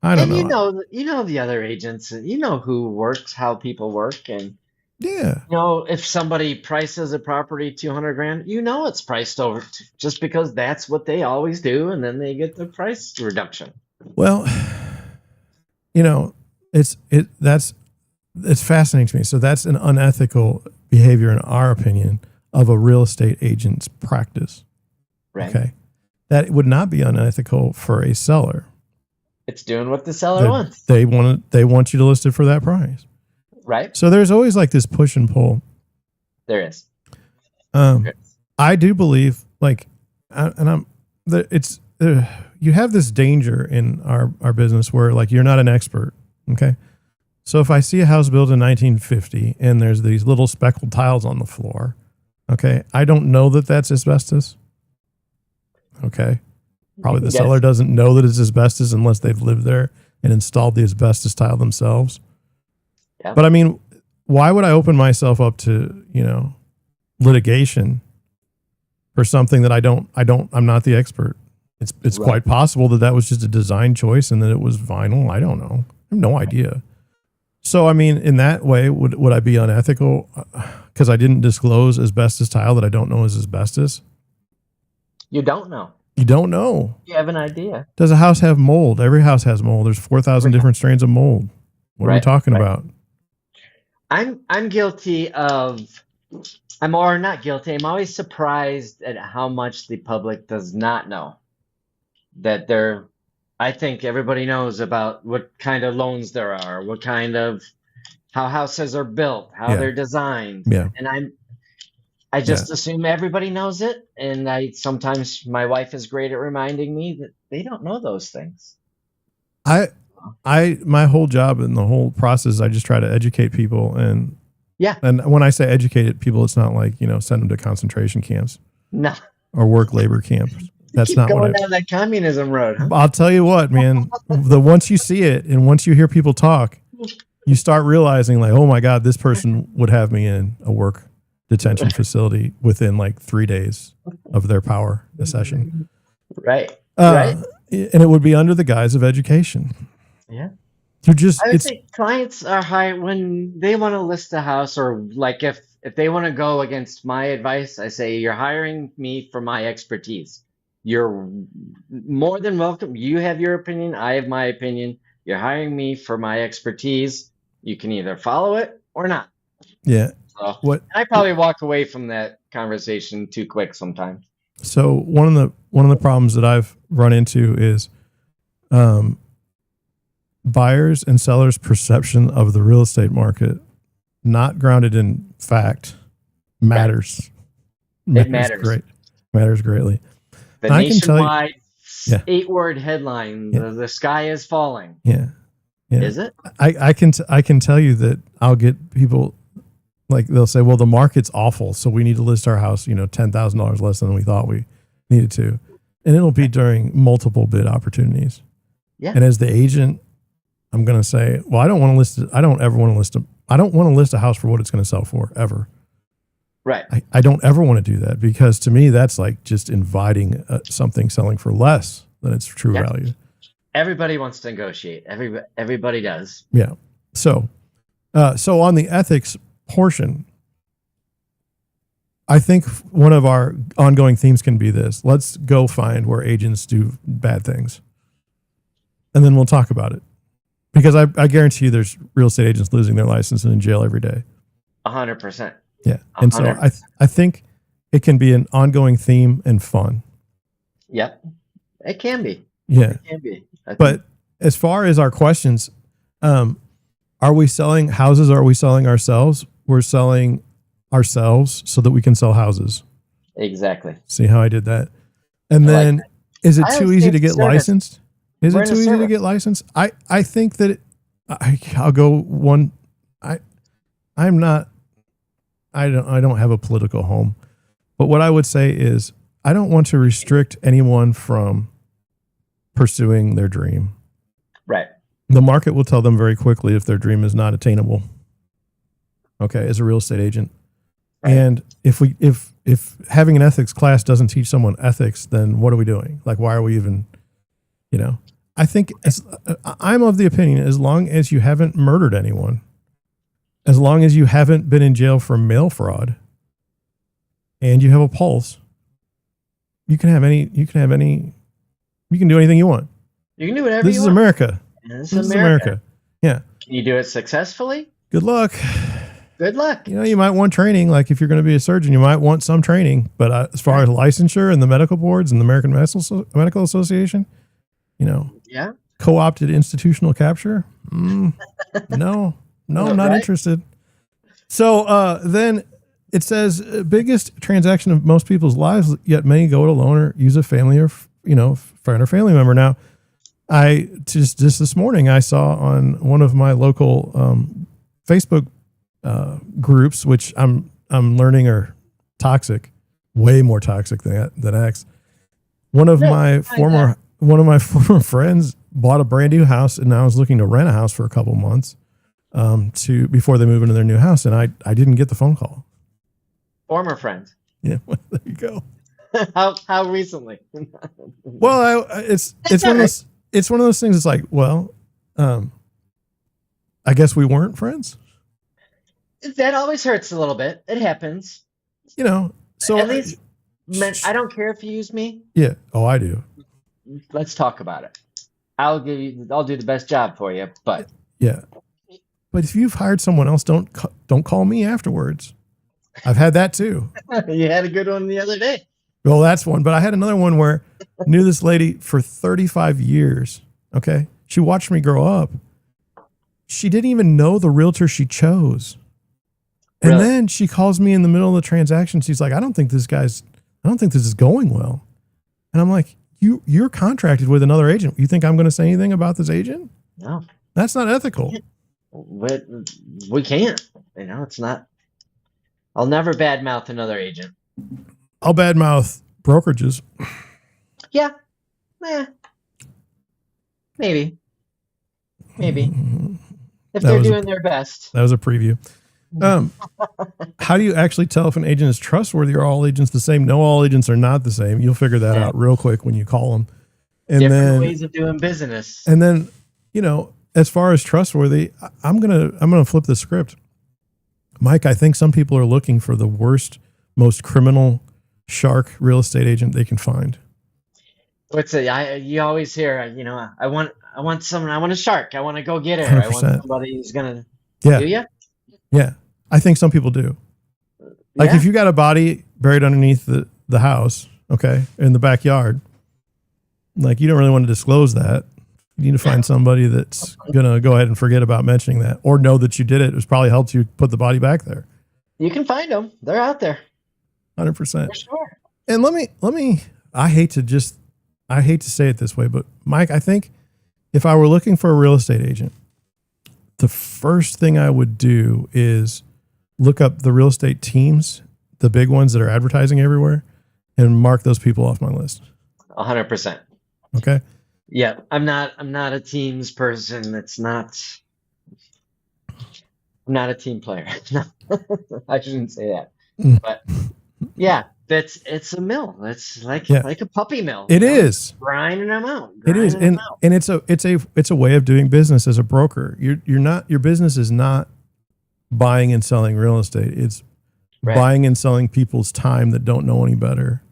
I don't know. You know the other agents. You know who works, how people work, and yeah. You know, if somebody prices a property $200,000, you know it's priced over just because that's what they always do, and then they get the price reduction. Well, you know, it's fascinating to me. So that's an unethical behavior, in our opinion, of a real estate agent's practice. Right. Okay. That would not be unethical for a seller. It's doing what the seller wants. They want you to list it for that price. Right. So there's always like this push and pull. There is. I do believe you have this danger in our business where like you're not an expert. Okay. So if I see a house built in 1950 and there's these little speckled tiles on the floor, okay, I don't know that that's asbestos. Okay. Probably the seller doesn't know that it's asbestos unless they've lived there and installed the asbestos tile themselves. Yeah. But I mean, why would I open myself up to, you know, litigation for something that I'm not the expert. It's right. Quite possible that was just a design choice and that it was vinyl. I don't know. I have no idea. So, I mean, in that way, would I be unethical because I didn't disclose asbestos tile that I don't know is asbestos? You don't know. You don't know. You have an idea. Does a house have mold? Every house has mold. There's 4,000 different strains of mold. What are we talking about? I'm guilty of, I'm always surprised at how much the public does not know. I think everybody knows about what kind of loans there are, how houses are built, how they're designed. Yeah. And I just assume everybody knows it. And sometimes my wife is great at reminding me that they don't know those things. My whole job and the whole process, I just try to educate people. And when I say educate people, it's not like, you know, send them to concentration camps. No. Or work labor camps. That's not going down that communism road. Huh? I'll tell you what, man, once you see it and once you hear people talk, you start realizing like, oh my God, this person would have me in a work detention facility within like 3 days of their power session. Right. Right. And it would be under the guise of education. Yeah. I would say clients are hired when they want to list a house, or like if they want to go against my advice, I say, you're hiring me for my expertise. You're more than welcome. You have your opinion. I have my opinion. You're hiring me for my expertise. You can either follow it or not. Yeah. So, I probably walk away from that conversation too quick sometimes. So one of the problems that I've run into is buyers and sellers' perception of the real estate market, not grounded in fact, matters. It matters. Matters greatly. The nationwide 8-word headline: "The sky is falling." Yeah. Is it? I can tell you that I'll get people like they'll say, "Well, the market's awful, so we need to list our house, you know, $10,000 less than we thought we needed to," and it'll be during multiple bid opportunities. Yeah. And as the agent, I'm going to say, "Well, I don't want to list it. I don't want to list a house for what it's going to sell for ever." Right. I don't ever want to do that because to me, that's like just inviting something selling for less than its true value. Everybody wants to negotiate. Everybody does. Yeah. So on the ethics portion, I think one of our ongoing themes can be this. Let's go find where agents do bad things. And then we'll talk about it. Because I guarantee you there's real estate agents losing their license and in jail every day. 100%. Yeah. And 100%. So I think it can be an ongoing theme and fun. Yep. It can be. Yeah. It can be. But as far as our questions, are we selling houses or are we selling ourselves? We're selling ourselves so that we can sell houses. Exactly. See how I did that? And then is it too easy to get licensed? Is it too easy to get licensed? I think that I'll go one. I don't have a political home, but what I would say is I don't want to restrict anyone from pursuing their dream. Right. The market will tell them very quickly if their dream is not attainable. Okay, as a real estate agent. Right. And if having an ethics class doesn't teach someone ethics, then what are we doing? Like, why are we even, I think I'm of the opinion, as long as you haven't murdered anyone, as long as you haven't been in jail for mail fraud, and you have a pulse, you can do anything you want. You can do whatever This you is want. America. This is America. Yeah. Can you do it successfully? Good luck. Good luck. You might want training. Like if you're going to be a surgeon, you might want some training. But as far as licensure and the medical boards and the American Medical Association, yeah, co-opted institutional capture. No, I'm not interested. So then it says biggest transaction of most people's lives, yet many go it alone or use a family or friend or family member. Now, I just this morning I saw on one of my local Facebook groups, which I'm learning are toxic, way more toxic than X. One of my former friends bought a brand new house and now is looking to rent a house for a couple months before they move into their new house, and I didn't get the phone call. Former friends. Yeah, well, there you go. How recently? Well, it's one of those things. It's like, well, I guess we weren't friends. That always hurts a little bit. It happens. So at least, I don't care if you use me. Yeah. Oh, I do. Let's talk about it. I'll do the best job for you, but yeah. But if you've hired someone else, don't call me afterwards. I've had that too. You had a good one the other day. Well, that's one. But I had another one where I knew this lady for 35 years. Okay. She watched me grow up. She didn't even know the realtor she chose. And Really? then she calls me in the middle of the transaction. She's like, I don't think this is going well. And I'm like, you're contracted with another agent. You think I'm going to say anything about this agent? No. That's not ethical. But we can't. It's not. I'll never badmouth another agent. I'll badmouth brokerages. Yeah. Maybe. If they're doing their best. That was a preview. How do you actually tell if an agent is trustworthy? Are all agents the same? No, all agents are not the same. You'll figure that out real quick when you call them. And different ways of doing business. And then, as far as trustworthy, I'm gonna flip the script. Mike, I think some people are looking for the worst, most criminal shark real estate agent they can find. You always hear, I want someone, I want a shark. I want to go get her. 100%. I want somebody who's going to do you? Yeah. I think some people do. Like if you got a body buried underneath the house, okay, in the backyard, like you don't really want to disclose that. You need to find somebody that's going to go ahead and forget about mentioning that or know that you did it. It probably helps you put the body back there. You can find them. They're out there. 100%. For sure. And let me, I hate to say it this way, but Mike, I think if I were looking for a real estate agent, the first thing I would do is look up the real estate teams, the big ones that are advertising everywhere, and mark those people off my list. 100%. Okay. Yeah. I'm not a teams person. I'm not a team player. No, I shouldn't say that, but yeah, it's a mill. It's like a puppy mill. It is grinding them out. It is. And it's a way of doing business as a broker. Your business is not buying and selling real estate. It's Right. buying and selling people's time that don't know any better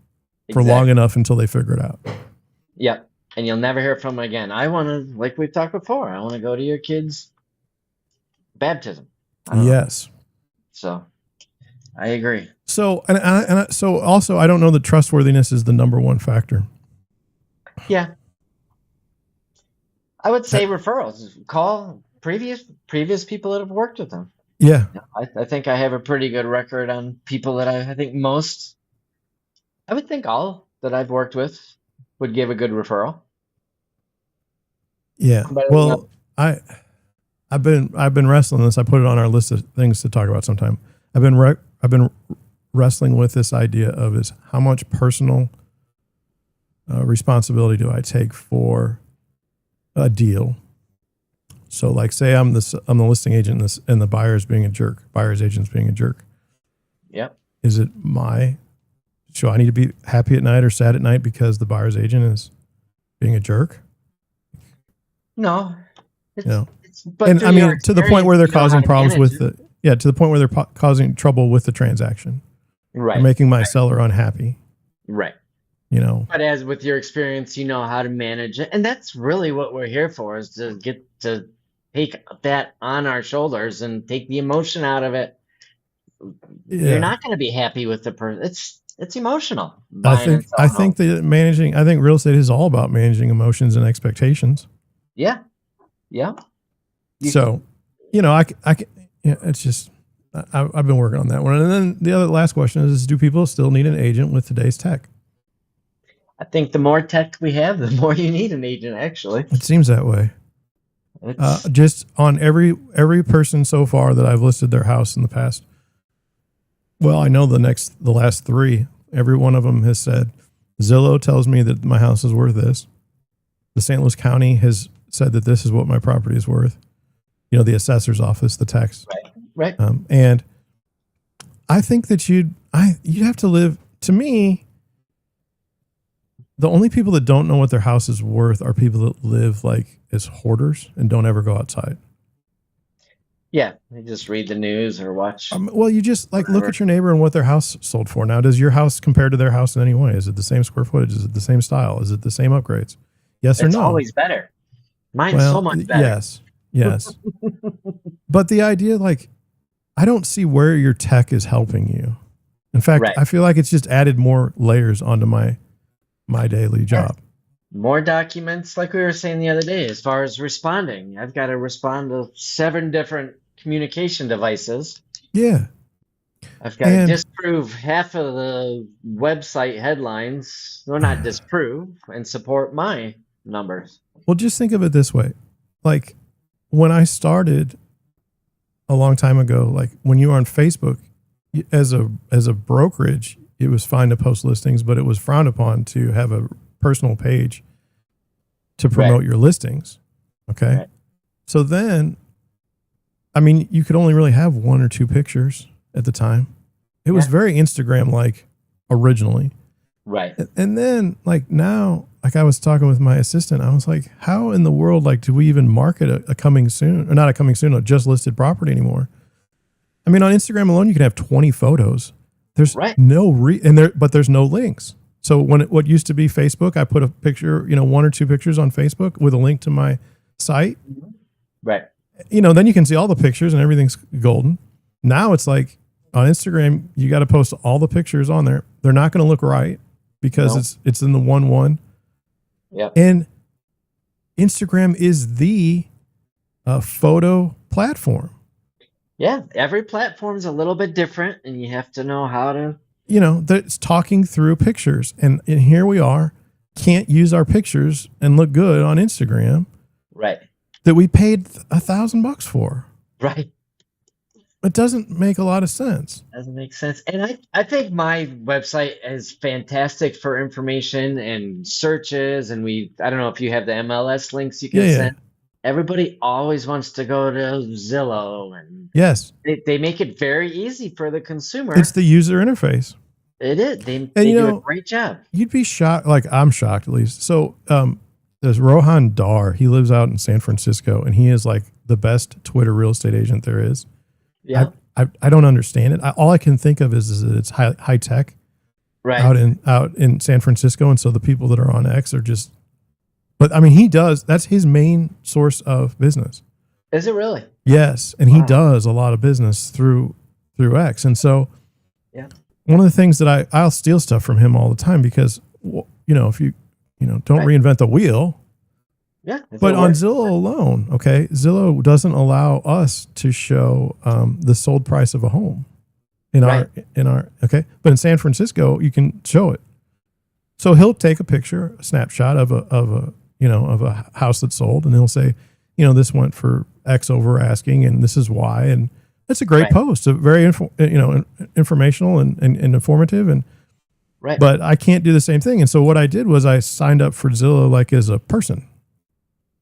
for Exactly. long enough until they figure it out. Yep. And you'll never hear from them again. I want to, like we've talked before, I want to go to your kid's baptism. I don't know. Yes. So I agree. So, so also, I don't know that trustworthiness is the number one factor. Yeah. I would say referrals. Call previous people that have worked with them. Yeah. I think I have a pretty good record on people that I think most, I would think all that I've worked with would give a good referral. Yeah. But, Well, I've been wrestling this. I put it on our list of things to talk about sometime. I've been wrestling with this idea of is how much personal responsibility do I take for a deal? So, like, say I'm the listing agent and the buyer's being a jerk. Buyer's agent's being a jerk. Yep. Is it so I need to be happy at night or sad at night because the buyer's agent is being a jerk? No. But and I mean, to the point where they're causing problems with to the point where they're causing trouble with the transaction. Right. They're making my seller unhappy. Right. But as with your experience, you know how to manage it. And that's really what we're here for, is to get to take that on our shoulders and take the emotion out of it. Yeah. You're not going to be happy with the person. It's emotional. I think real estate is all about managing emotions and expectations. Yeah. Yeah. So, it's just, I've been working on that one. And then the last question is, do people still need an agent with today's tech? I think the more tech we have, the more you need an agent, actually. It seems that way. Just on every person so far that I've listed their house in the past. Well, I know the last three, every one of them has said, Zillow tells me that my house is worth this. The St. Louis County has said that this is what my property is worth. The assessor's office, the tax. Right. And I think that you'd have to live, to me, the only people that don't know what their house is worth are people that live like as hoarders and don't ever go outside. Yeah. They just read the news or watch. Well, you just look at your neighbor and what their house sold for. Now, does your house compare to their house in any way? Is it the same square footage? Is it the same style? Is it the same upgrades? Yes or no? It's always better. Mine's so much better. Yes. But the idea, I don't see where your tech is helping you. In fact, I feel like it's just added more layers onto my daily job. More documents, like we were saying the other day, as far as responding. I've got to respond to 7 different communication devices. Yeah. I've got to disprove half of the website headlines. Well, not disprove, and support my numbers. Well, just think of it this way. When I started a long time ago, when you were on Facebook, as a brokerage, it was fine to post listings, but it was frowned upon to have a personal page to promote your listings. Okay. Right. So then, you could only really have 1 or 2 pictures at the time. It was very Instagram-like originally. Right. And then now, I was talking with my assistant, I was like, how in the world, do we even market a coming soon, or not a coming soon, a just listed property anymore? On Instagram alone, you can have 20 photos. There's but there's no links. So what used to be Facebook, I put a picture, 1 or 2 pictures on Facebook with a link to my site. Right. Then you can see all the pictures and everything's golden. Now it's on Instagram, you got to post all the pictures on there. They're not going to look right because it's in the 1-1. Yeah. And Instagram is the photo platform. Yeah. Every platform is a little bit different, and you have to know how to. That's talking through pictures. And here we are, can't use our pictures and look good on Instagram. Right. That we paid $1,000 for. Right. It doesn't make a lot of sense. Doesn't make sense. And I think my website is fantastic for information and searches. And I don't know if you have the MLS links you can send. Everybody always wants to go to Zillow. And yes. They make it very easy for the consumer. It's the user interface. It is. They do a great job. You'd be shocked. I'm shocked at least. So there's Rohan Dar. He lives out in San Francisco, and he is the best Twitter real estate agent there is. Yeah. I don't understand it. All I can think of is that it's high tech Right. out in San Francisco. And so the people that are on X are just, but I mean, that's his main source of business. Is it really? Yes. And he does a lot of business through X. And so yeah, one of the things that I'll steal stuff from him all the time because, if you don't reinvent the wheel. Yeah. But on Zillow alone, okay, Zillow doesn't allow us to show the sold price of a home in our okay. But in San Francisco, you can show it. So he'll take a picture, a snapshot of a house that's sold, and he'll say, this went for X over asking, and this is why, and that's a great post, a very informational and informative, and but I can't do the same thing. And so what I did was I signed up for Zillow like as a person.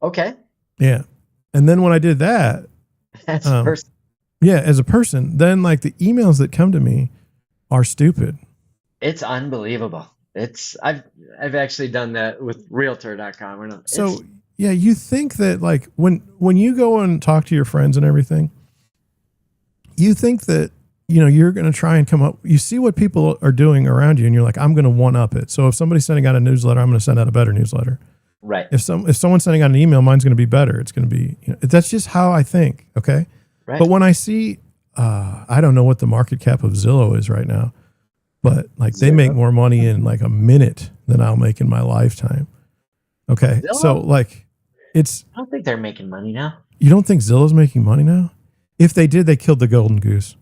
Okay. Yeah. And then when I did that, as a person, then like the emails that come to me are stupid. It's unbelievable. I've actually done that with Realtor.com. So yeah, you think that like when you go and talk to your friends and everything, you think that, you're going to try and come up, you see what people are doing around you and you're like, I'm going to one up it. So if somebody's sending out a newsletter, I'm going to send out a better newsletter. Right. If someone's sending out an email, mine's going to be better. It's going to be, that's just how I think. Okay. Right. But when I see, I don't know what the market cap of Zillow is right now, but like they make more money in like a minute than I'll make in my lifetime. Okay. Zillow? So like I don't think they're making money now. You don't think Zillow's making money now? If they did, they killed the golden goose.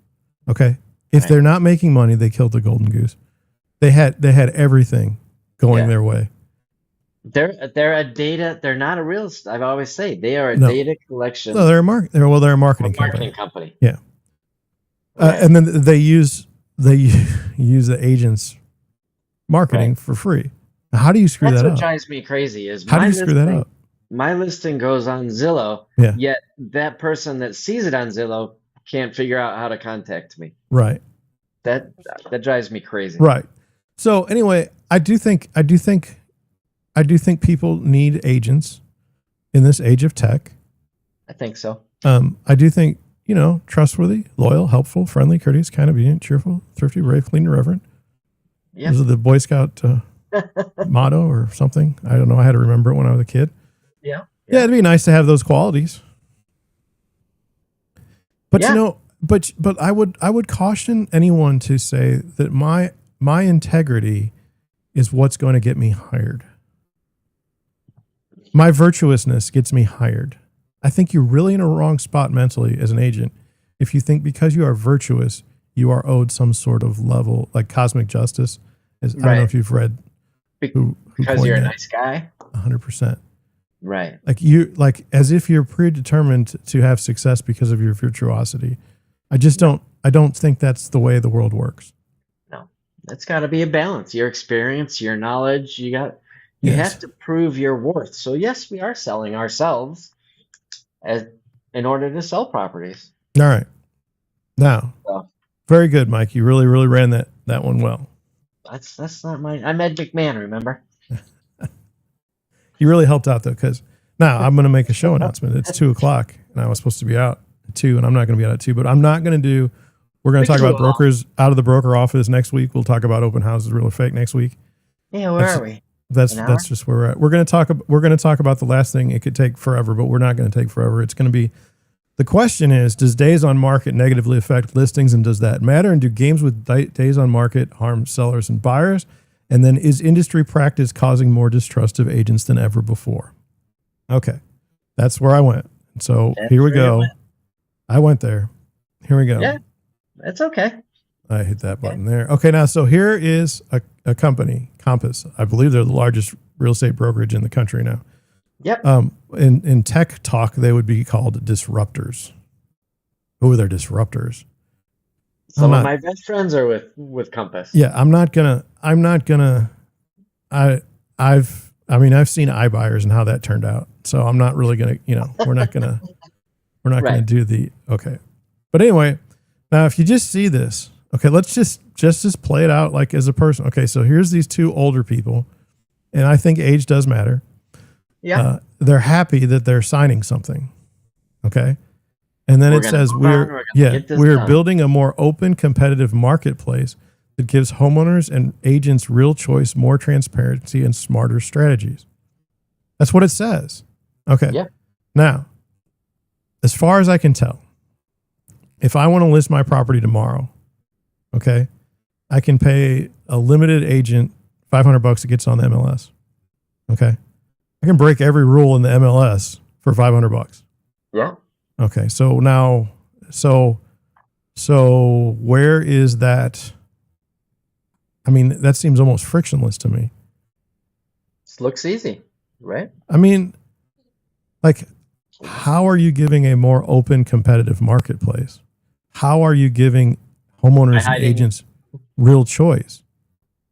Okay. If they're not making money, they killed the golden goose. They had everything going their way. They're a data. They're not a real estate. I always say they are a data collection. No, they're a marketing company. Yeah. And then they use the agent's marketing for free. Now, how do you screw that up? That's what drives me crazy. Is how do you screw that up? My listing goes on Zillow. Yet that person that sees it on Zillow can't figure out how to contact me. Right. That drives me crazy. Right. So anyway, I do think people need agents in this age of tech. I think so. I do think, trustworthy, loyal, helpful, friendly, courteous, kind, obedient, cheerful, thrifty, brave, clean, and reverent. Yeah. Those are the Boy Scout motto or something. I don't know. I had to remember it when I was a kid. Yeah. Yeah, it'd be nice to have those qualities. But but I would caution anyone to say that my integrity is what's going to get me hired. My virtuousness gets me hired. I think you're really in a wrong spot mentally as an agent if you think because you are virtuous, you are owed some sort of level like cosmic justice. I don't know if you've read who because you're a nice guy. 100%. Right. Like as if you're predetermined to have success because of your virtuosity. I don't think that's the way the world works. No, that's got to be a balance. Your experience, your knowledge, you have to prove your worth. So yes, we are selling ourselves in order to sell properties. All right. Now, very good, Mike. You really, really ran that one well. That's not mine. I'm Ed McMahon, remember? You really helped out though, because now I'm going to make a show announcement. It's 2:00 and I was supposed to be out at 2 and I'm not going to be out at 2, but I'm not going to we're going to talk about brokers out of the broker office next week. We'll talk about open houses, real or fake next week. Yeah. Where are we? That's just where we're at. We're going to talk about the last thing. It could take forever, but we're not going to take forever. It's going to be, the question is, does days on market negatively affect listings and does that matter? And do games with days on market harm sellers and buyers? And then is industry practice causing more distrust of agents than ever before? Okay. That's where I went. So here we go. I went there. Here we go. Yeah, that's okay. I hit that button there. Okay. Now, so here is a company, Compass. I believe they're the largest real estate brokerage in the country now. Yep. In tech talk, they would be called disruptors. Who are their disruptors? Some of my best friends are with Compass. Yeah, I've seen iBuyers and how that turned out. So I'm not really going to, we're not going to do the, okay. But anyway, now if you just see this, okay, let's just play it out like as a person. Okay. So here's these two older people and I think age does matter. Yeah. They're happy that they're signing something. Okay. And then We're it gonna says move on, we're gonna get this we're done. building a more open, competitive marketplace that gives homeowners and agents real choice, more transparency, and smarter strategies. That's what it says. Okay. Yeah. Now, as far as I can tell, if I want to list my property tomorrow, okay, I can pay a limited agent $500 that gets on the MLS. Okay. I can break every rule in the MLS for $500. Yeah. Okay. So now, so where is that? I mean, that seems almost frictionless to me. This looks easy, right? I mean, like, how are you giving a more open, competitive marketplace? How are you giving homeowners and agents real choice?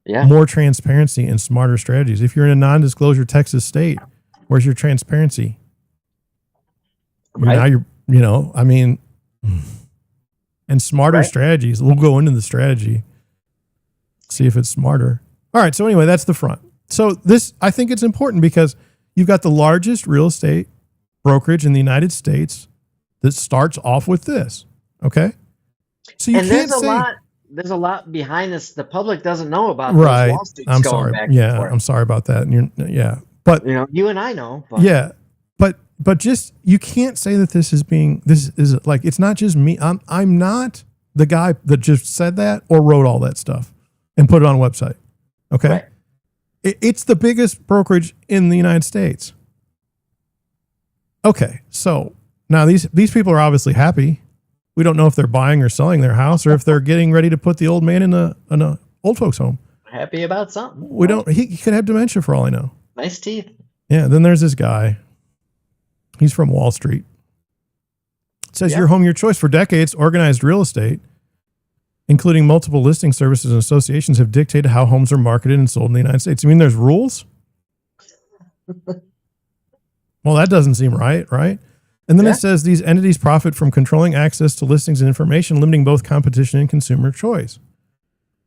Yeah. More transparency and smarter strategies. If you're in a non-disclosure Texas state, where's your transparency? Right. Now I mean, and smarter strategies. We'll go into the strategy, see if it's smarter. All right. So anyway, that's the front. So this, I think it's important because you've got the largest real estate brokerage in the United States that starts off with this. Okay. So you can't say, there's a lot behind this. The public doesn't know about right. those lawsuits I'm going sorry. back Yeah. and forth. I'm sorry about that. And but you and I know. But. Yeah. But just, you can't say that this is like, it's not just me. I'm not the guy that just said that or wrote all that stuff and put it on a website. Okay. Right. It's the biggest brokerage in the United States. Okay. So now these people are obviously happy. We don't know if they're buying or selling their house or if they're getting ready to put the old man in a old folks home. Happy about something. We don't, he could have dementia for all I know. Nice teeth. Yeah. Then there's this guy. He's from Wall Street. It says your home, your choice. For decades, organized real estate, including multiple listing services and associations, have dictated how homes are marketed and sold in the United States. I mean, there's rules? Well, that doesn't seem right? And then it says these entities profit from controlling access to listings and information, limiting both competition and consumer choice.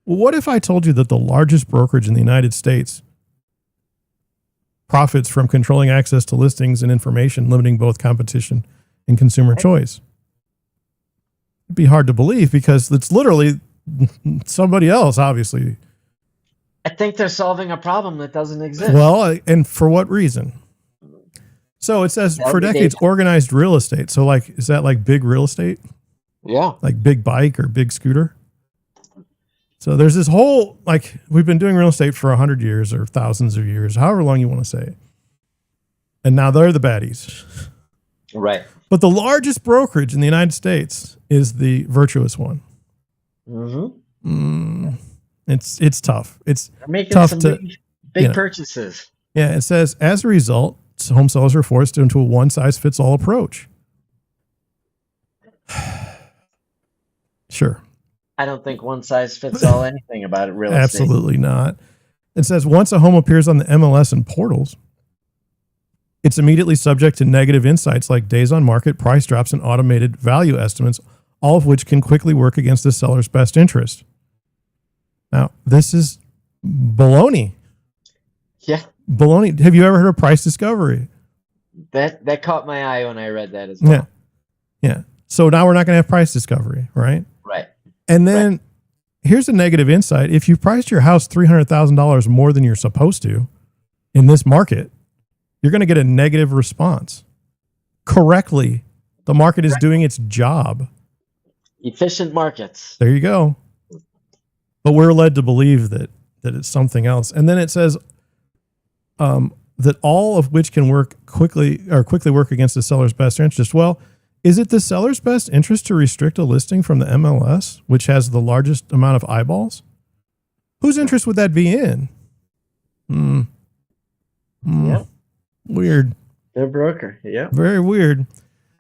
Well, what if I told you that the largest brokerage in the United States profits from controlling access to listings and information, limiting both competition and consumer choice? It'd be hard to believe because it's literally somebody else, obviously. I think they're solving a problem that doesn't exist. Well, and for what reason? So it says for decades, organized real estate. So like, is that like big real estate? Yeah. Like big bike or big scooter? So there's this whole, like, we've been doing real estate for 100 years or thousands of years, however long you want to say it. And now they're the baddies. Right. But the largest brokerage in the United States is the virtuous one. Mm-hmm. It's tough. It's making tough some to big purchases. Yeah, it says as a result, home sellers are forced into a one-size-fits-all approach. Sure. I don't think one size fits all anything about it. Real estate. Absolutely not. It says once a home appears on the MLS and portals, it's immediately subject to negative insights like days on market, price drops, and automated value estimates, all of which can quickly work against the seller's best interest. Now, this is baloney. Yeah. Baloney. Have you ever heard of price discovery? That caught my eye when I read that as well. Yeah. So now we're not going to have price discovery, right? Right. And then here's a negative insight. If you priced your house $300,000 more than you're supposed to in this market, you're going to get a negative response. Correctly, the market is doing its job. Efficient markets. There you go. But we're led to believe that it's something else. And then it says that all of which can quickly work against the seller's best interest. Well, is it the seller's best interest to restrict a listing from the MLS, which has the largest amount of eyeballs? Whose interest would that be in? Yep. Weird. Their broker. Yeah. Very weird.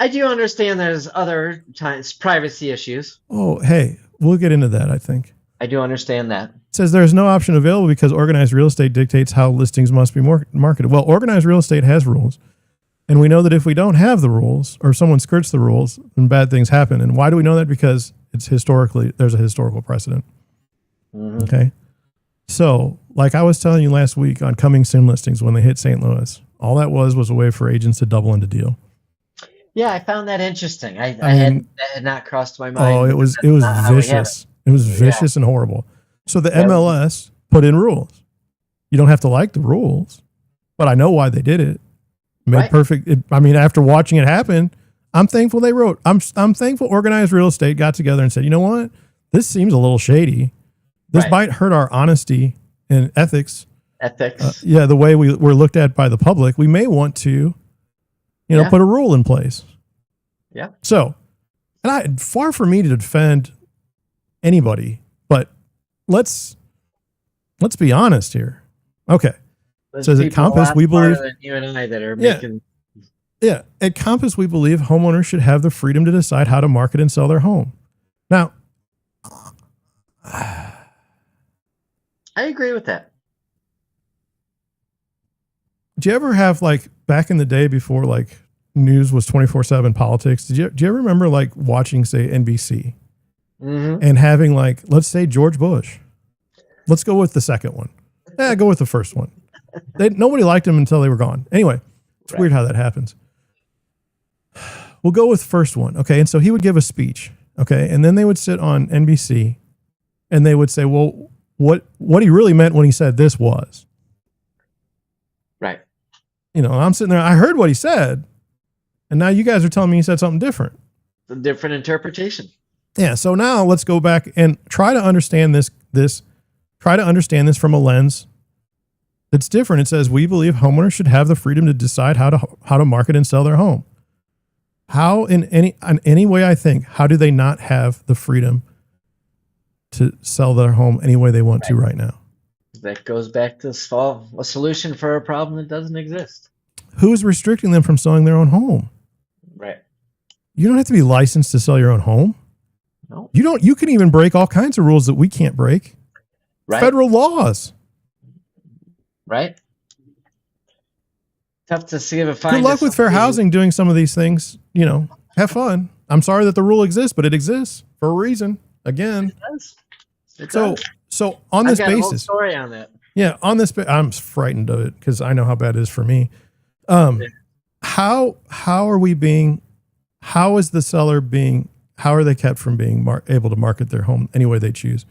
I do understand there's other times privacy issues. Oh, hey, we'll get into that, I think. I do understand that. It says there's no option available because organized real estate dictates how listings must be marketed. Well, organized real estate has rules. And we know that if we don't have the rules or someone skirts the rules, then bad things happen. And why do we know that? Because there's a historical precedent. Mm-hmm. Okay. So like I was telling you last week on coming soon listings, when they hit St. Louis, all that was a way for agents to double into deal. Yeah, I found that interesting. I mean, that had not crossed my oh, mind. it was Not how we have vicious. It was it. Yeah, vicious and horrible. So the that would be, MLS put in rules. You don't have to like the rules, but I know why they did it. Made right. perfect. After watching it happen, I'm thankful they wrote. I'm thankful Organized Real Estate got together and said, you know what, this seems a little shady. This Right. might hurt our honesty and ethics. Ethics. Yeah, the way we're looked at by the public. We may want to, Yeah. put a rule in place. Yeah. So, and far from me to defend anybody, but let's be honest here. Okay. There's Says at people a Compass, lot we smarter believe. than you and I that are Yeah. making. Yeah. At Compass, we believe homeowners should have the freedom to decide how to market and sell their home. Now, I agree with that. do you ever have, like, back in the day before, like, news was 24/7 politics, do you ever remember, like, watching, say, NBC Mm-hmm. and having, like, let's say George Bush? Let's go with the second one. Go with the first one. Nobody liked him until they were gone. Anyway, it's Right. weird how that happens. We'll go with first one. Okay. And so he would give a speech. Okay. And then they would sit on NBC and they would say, well, what he really meant when he said this was, Right. and I'm sitting there, I heard what he said. And now you guys are telling me he said something different. It's a different interpretation. Yeah. So now let's go back and try to understand this from a lens that's different. It says, we believe homeowners should have the freedom to decide how to market and sell their home. How in any way I think, how do they not have the freedom to sell their home any way they want to right now? That goes back to a solution for a problem that doesn't exist. Who's restricting them from selling their own home? Right. You don't have to be licensed to sell your own home. No. You can even break all kinds of rules that we can't break. Right. Federal laws. Right. Tough to see if it finds. Good luck with fair housing doing some of these things. Have fun. I'm sorry that the rule exists, but it exists for a reason. Again. It does. So on this I've got a whole basis, story on that. yeah, I'm frightened of it because I know how bad it is for me. How is the seller how are they kept from being able to market their home any way they choose?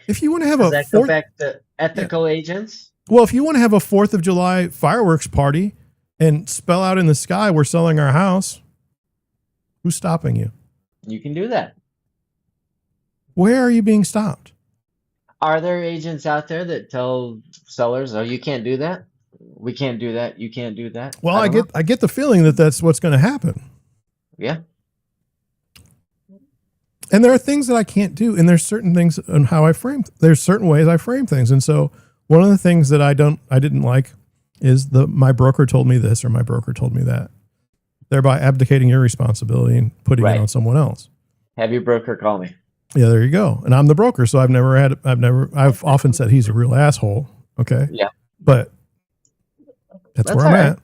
If you want to have Does that go back to ethical agents? well, if you want to have a 4th of July fireworks party and spell out in the sky, we're selling our house, who's stopping you? You can do that. Where are you being stopped? Are there agents out there that tell sellers, "Oh, you can't do that. We can't do that. You can't do that"? Well, I don't know. get the feeling that that's what's going to happen. Yeah. And there are things that I can't do, and there's certain things on how there's certain ways I frame things. And so one of the things that I didn't like is my broker told me this or my broker told me that, thereby abdicating your responsibility and putting it on someone else. Have your broker call me. Yeah, there you go. And I'm the broker, so I've often said he's a real asshole. Okay. Yeah. But that's where I'm all right. at.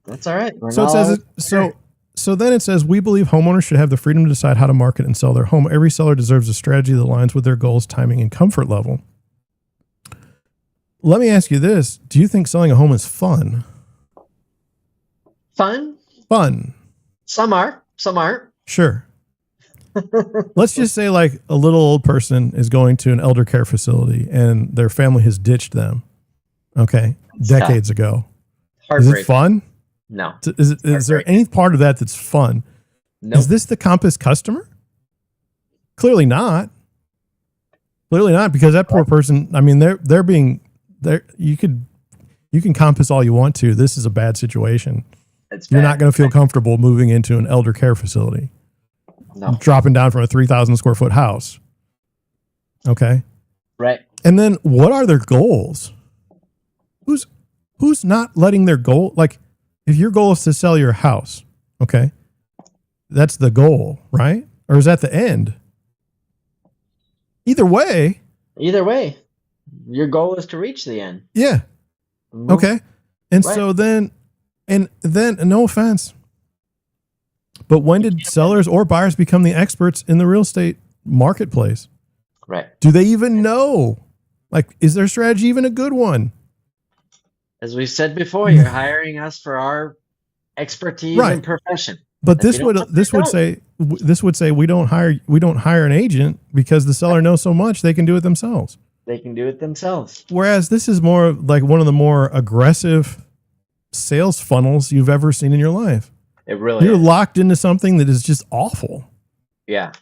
That's all right. So it says so then it says, we believe homeowners should have the freedom to decide how to market and sell their home. Every seller deserves a strategy that aligns with their goals, timing, and comfort level. Let me ask you this. Do you think selling a home is fun? Fun? Fun. Some are. Some aren't. Sure. Let's just say like a little old person is going to an elder care facility and their family has ditched them. Okay. Decades ago. Is it fun? No. Is there any part of that that's fun? Nope. Is this the Compass customer? Clearly not. Clearly not, because that poor person, I mean, you can Compass all you want to. This is a bad situation. You're not going to feel comfortable moving into an elder care facility. No. Dropping down from a 3,000 square foot house. Okay. Right. And then what are their goals? Who's not letting their goal, like if your goal is to sell your house, okay, that's the goal, right? Or is that the end? Either way, your goal is to reach the end. yeah. Move. Okay. And Right. so then, no offense, but when did sellers or buyers become the experts in the real estate marketplace? Right. Do they even know? Like, is their strategy even a good one? As we said before, you're hiring us for our expertise Right. and profession. But If you don't want to, this would say we don't hire an agent because the seller knows so much they can do it themselves. they can do it themselves. Whereas this is more like one of the more aggressive sales funnels you've ever seen in your life. It really You're is. locked into something that is just awful. Yeah.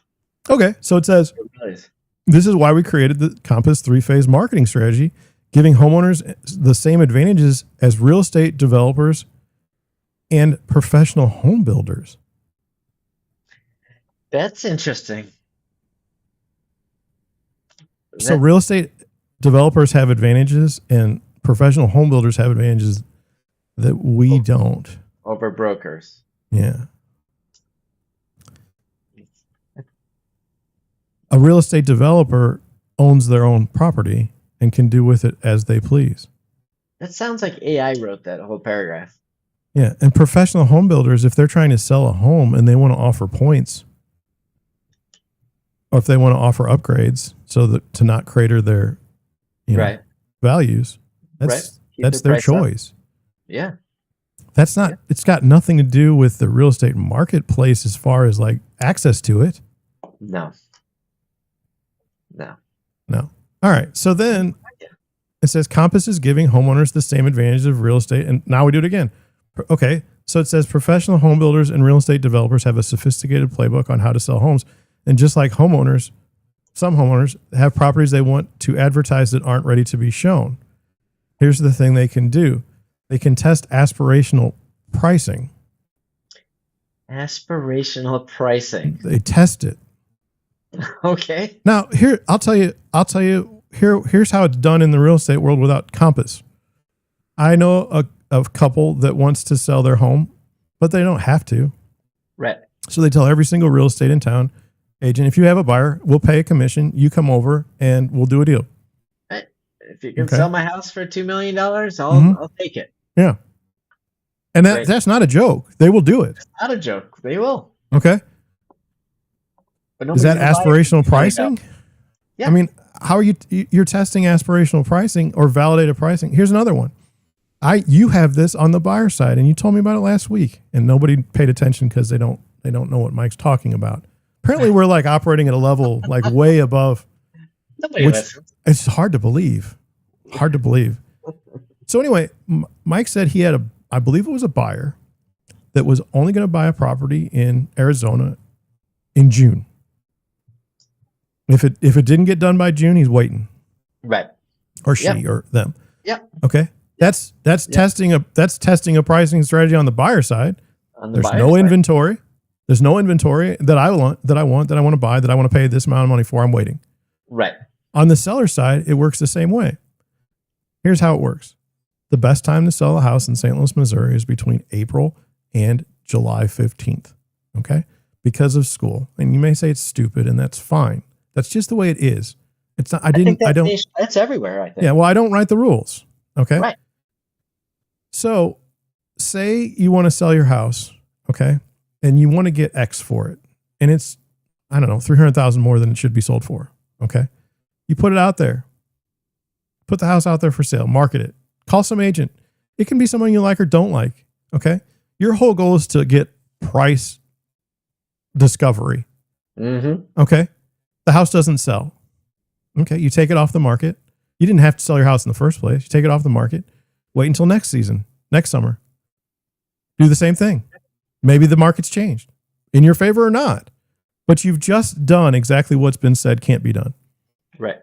Okay, so it says, It really is. this is why we created the Compass 3-phase marketing strategy, giving homeowners the same advantages as real estate developers and professional home builders. That's interesting. So real estate developers have advantages and professional home builders have advantages that we don't. Over brokers. Yeah. A real estate developer owns their own property and can do with it as they please. That sounds like AI wrote that whole paragraph. Yeah. And professional home builders, if they're trying to sell a home and they want to offer points, or if they want to offer upgrades so that to not crater their Right. values, Right. that's Keep that's the their price up. choice. Yeah. That's not, it's got nothing to do with the real estate marketplace as far as like access to it. No. No. No. All right. So then it says Compass is giving homeowners the same advantages of real estate. And now we do it again. Okay. So it says professional home builders and real estate developers have a sophisticated playbook on how to sell homes. And just like homeowners, some homeowners have properties they want to advertise that aren't ready to be shown. Here's the thing they can do. They can test aspirational pricing. Aspirational pricing. They test it. Okay. Now, here, I'll tell you, here's how it's done in the real estate world without Compass. I know a couple that wants to sell their home, but they don't have to. Right. So they tell every single real estate in town agent, if you have a buyer, we'll pay a commission. You come over and we'll do a deal. Right. If you can Okay. sell my house for $2 million, I'll take it. Yeah. And Right. that's not a joke. They will do it. Not a joke. They will. Okay. But Is that nobody's gonna buy it. aspirational pricing? Yeah. I mean, how are you're testing aspirational pricing or validated pricing? Here's another one. You have this on the buyer side and you told me about it last week and nobody paid attention because they don't know what Mike's talking about. Apparently we're like operating at a level like way above, Nobody which listens. it's hard to believe. Hard to believe. So anyway, Mike said he had I believe it was a buyer that was only going to buy a property in Arizona in June. If it didn't get done by June, he's waiting. Right. Or she Yep. or them. Yep. Okay. That's testing a pricing strategy on the buyer side. On the There's buyer no side. inventory. There's no inventory that I want to buy, that I want to pay this amount of money for. I'm waiting. Right. On the seller side, it works the same way. Here's how it works. The best time to sell a house in St. Louis, Missouri is between April and July 15th. Okay. Because of school. And you may say it's stupid and that's fine. That's just the way it is. It's not, I don't, That's everywhere, I think. yeah, well, I don't write the rules. Okay. Right. So say you want to sell your house. Okay. And you want to get X for it. And it's, I don't know, 300,000 more than it should be sold for. Okay. You put it out there, put the house out there for sale, market it, call some agent. It can be someone you like or don't like. Okay. Your whole goal is to get price discovery. Mm-hmm. Okay. The house doesn't sell. Okay. You take it off the market. You didn't have to sell your house in the first place. You take it off the market, wait until next season, next summer. Do the same thing. Maybe the market's changed in your favor or not, but you've just done exactly what's been said can't be done. Right.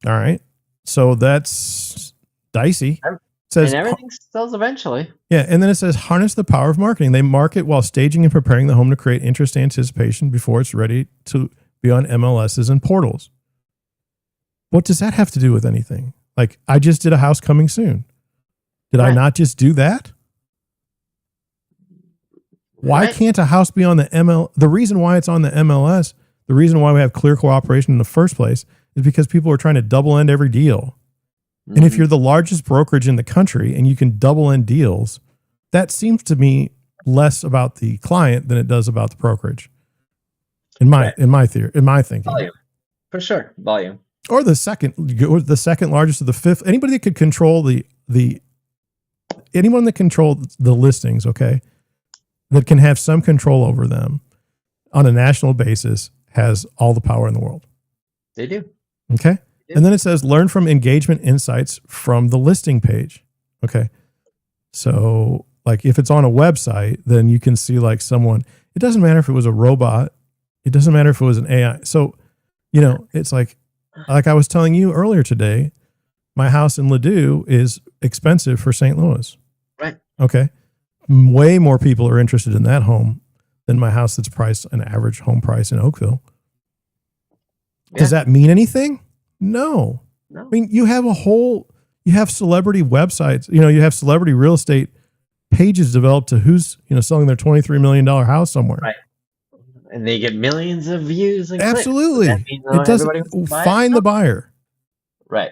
All right. So that's dicey. It says, And everything sells eventually. yeah. And then it says, harness the power of marketing. They market while staging and preparing the home to create interest and anticipation before it's ready to be on MLSs and portals. What does that have to do with anything? Like, I just did a house coming soon. Did I Right. not just do that? Why Right. can't a house be on the ML? The reason why it's on the MLS, the reason why we have clear cooperation in the first place is because people are trying to double end every deal. And if Mhm. you're the largest brokerage in the country and you can double end deals, that seems to me less about the client than it does about the brokerage. In my thinking. Volume. For sure. Volume. Or the second largest or the fifth. Anybody that could control anyone that controlled the listings, okay, that can have some control over them on a national basis has all the power in the world. They do. Okay. And then it says learn from engagement insights from the listing page. Okay. So like if it's on a website, then you can see like someone, it doesn't matter if it was a robot. It doesn't matter if it was an AI. So, you know, it's like I was telling you earlier today, my house in Ladue is expensive for St. Louis. Right. Okay. Way more people are interested in that home than my house that's priced an average home price in Oakville. Yeah. Does that mean anything? No. I mean, you have celebrity websites, you know, you have celebrity real estate pages developed to who's, you know, selling their $23 million house somewhere. Right. And they get millions of views. And absolutely. It doesn't find the buyer. Right.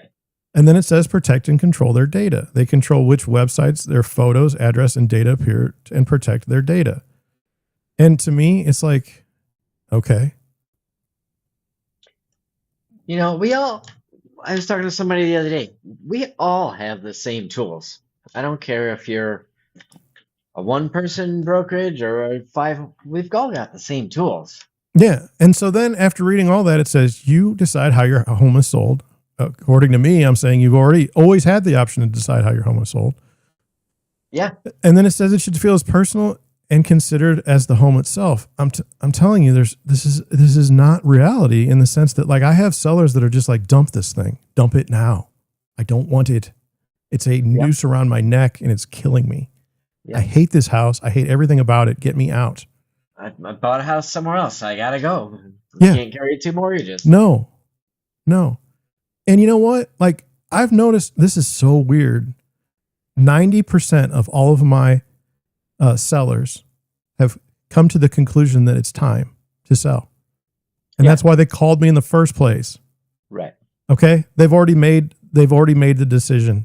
And then it says protect and control their data. They control which websites their photos, address, and data appear and protect their data. And to me, it's like, okay. You know, I was talking to somebody the other day. We all have the same tools. I don't care if you're a one-person brokerage or a 5. We've all got the same tools. Yeah. And so then after reading all that, it says you decide how your home is sold. According to me, I'm saying you've always had the option to decide how your home is sold. Yeah. And then it says it should feel as personal and considered as the home itself. I'm telling you, this is not reality in the sense that like I have sellers that are just like, dump this thing, dump it now. I don't want it. It's a noose around my neck and it's killing me. Yeah. I hate this house. I hate everything about it. Get me out. I bought a house somewhere else. I gotta go. You can't carry 2 mortgages. No. And you know what? Like I've noticed, this is so weird. 90% of all of my sellers have come to the conclusion that it's time to sell. And that's why they called me in the first place. Right. Okay. They've already made the decision.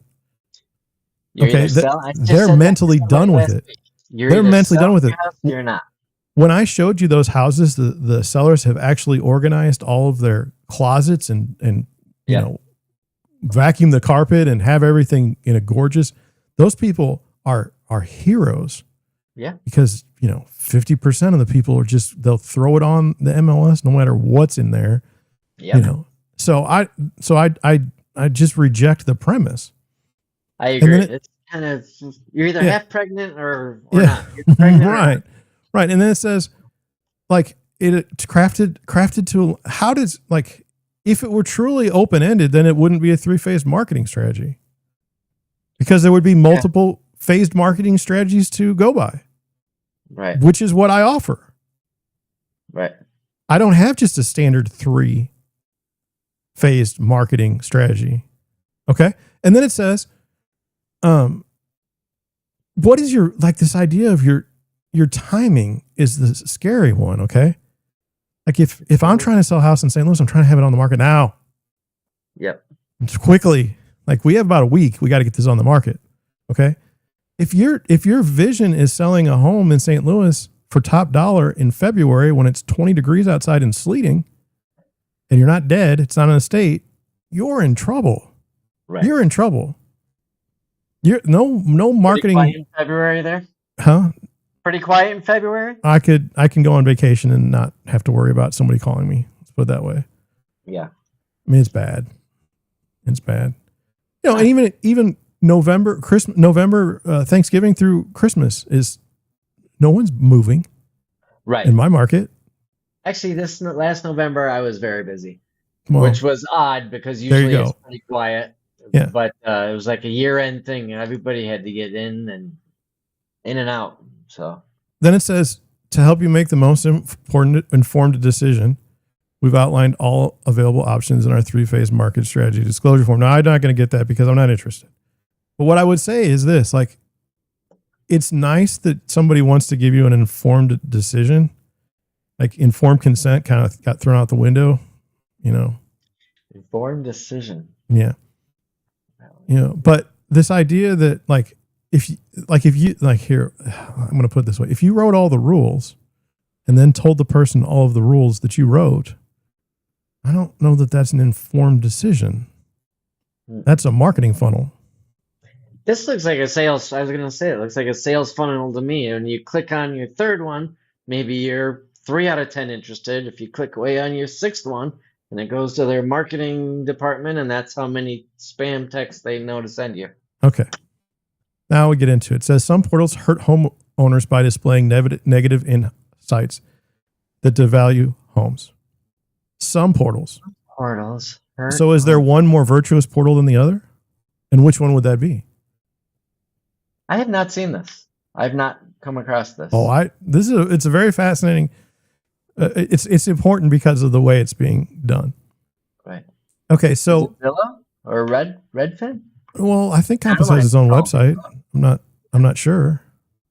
Okay. They're mentally done with it. They're mentally done with it. You're not. When I showed you those houses, the sellers have actually organized all of their closets and you know, vacuum the carpet and have everything in a gorgeous. Those people are heroes. Yeah. Because, you know, 50% of the people are they'll throw it on the MLS no matter what's in there. Yeah. You know. So I just reject the premise. I agree. It's kind of, you're either half pregnant or not. You're pregnant right. And then it says like it's crafted to, how does, like, if it were truly open-ended, then it wouldn't be a 3-phase marketing strategy because there would be multiple phased marketing strategies to go by. Right. Which is what I offer. Right. I don't have just a standard 3-phased marketing strategy. Okay. And then it says, what is your, like this idea of your timing is the scary one. Okay. Like if I'm trying to sell a house in St. Louis, I'm trying to have it on the market now. Yep. Quickly. Like we have about a week. We got to get this on the market. Okay. If your vision is selling a home in St. Louis for top dollar in February when it's 20 degrees outside and sleeting and you're not dead, it's not an estate, you're in trouble. Right. You're in trouble. You're no marketing. Pretty quiet in February there? Huh? Pretty quiet in February? I can go on vacation and not have to worry about somebody calling me. Let's put it that way. Yeah. I mean, it's bad. It's bad. You know, and even November, Thanksgiving through Christmas is no one's moving. Right. In my market. Actually, this last November, I was very busy, which was odd because usually it's pretty quiet. Yeah. But it was like a year-end thing and everybody had to get in and out. So then it says, to help you make the most informed decision, we've outlined all available options in our 3-phase market strategy disclosure form. Now, I'm not going to get that because I'm not interested. But what I would say is this, like, it's nice that somebody wants to give you an informed decision. Like informed consent kind of got thrown out the window, you know. Informed decision. Yeah. You know, but this idea that if you here, I'm going to put it this way. If you wrote all the rules and then told the person all of the rules that you wrote, I don't know that that's an informed decision. That's a marketing funnel. This looks like a sales. I was gonna say it looks like a sales funnel to me. And you click on your third one, maybe you're 3 out of 10 interested. If you click away on your sixth one, and it goes to their marketing department, and that's how many spam texts they know to send you. Okay. Now we get into it. It says some portals hurt homeowners by displaying negative insights that devalue homes. Some portals. Portals. So is there one more virtuous portal than the other? And which one would that be? I have not seen this. I've not come across this. It's a very fascinating. It's important because of the way it's being done. Right. Okay, so Zillow or Redfin? Well, I think Compass has its own website. I'm not sure,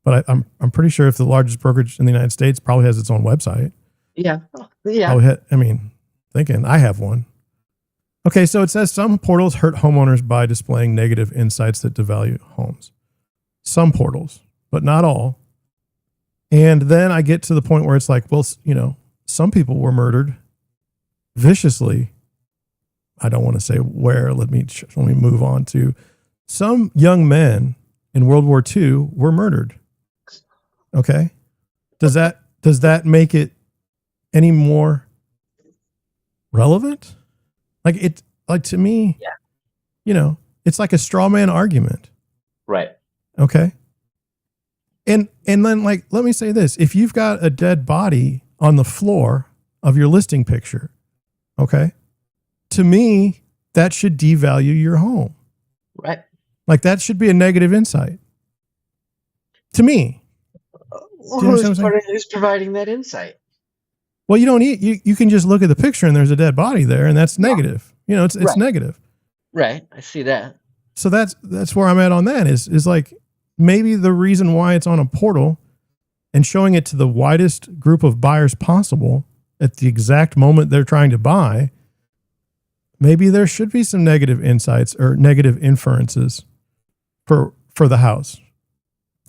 but I'm pretty sure if the largest brokerage in the United States probably has its own website. Yeah. Yeah. Thinking I have one. Okay, so it says some portals hurt homeowners by displaying negative insights that devalue homes. Some portals, but not all. And then I get to the point where it's like, well, some people were murdered viciously. I don't want to say where. Let me move on to some young men in World War II were murdered. Okay. Does that make it any more relevant? To me, yeah. It's like a straw man argument. Right. Okay. And then let me say this. If you've got a dead body on the floor of your listing picture, okay, to me, that should devalue your home. Right. That should be a negative insight. To me. Who's providing that insight? Well, you don't need, you can just look at the picture and there's a dead body there, and that's negative. It's right. Negative. Right. I see that. So that's where I'm at on that is like maybe the reason why it's on a portal and showing it to the widest group of buyers possible at the exact moment they're trying to buy, maybe there should be some negative insights or negative inferences for the house.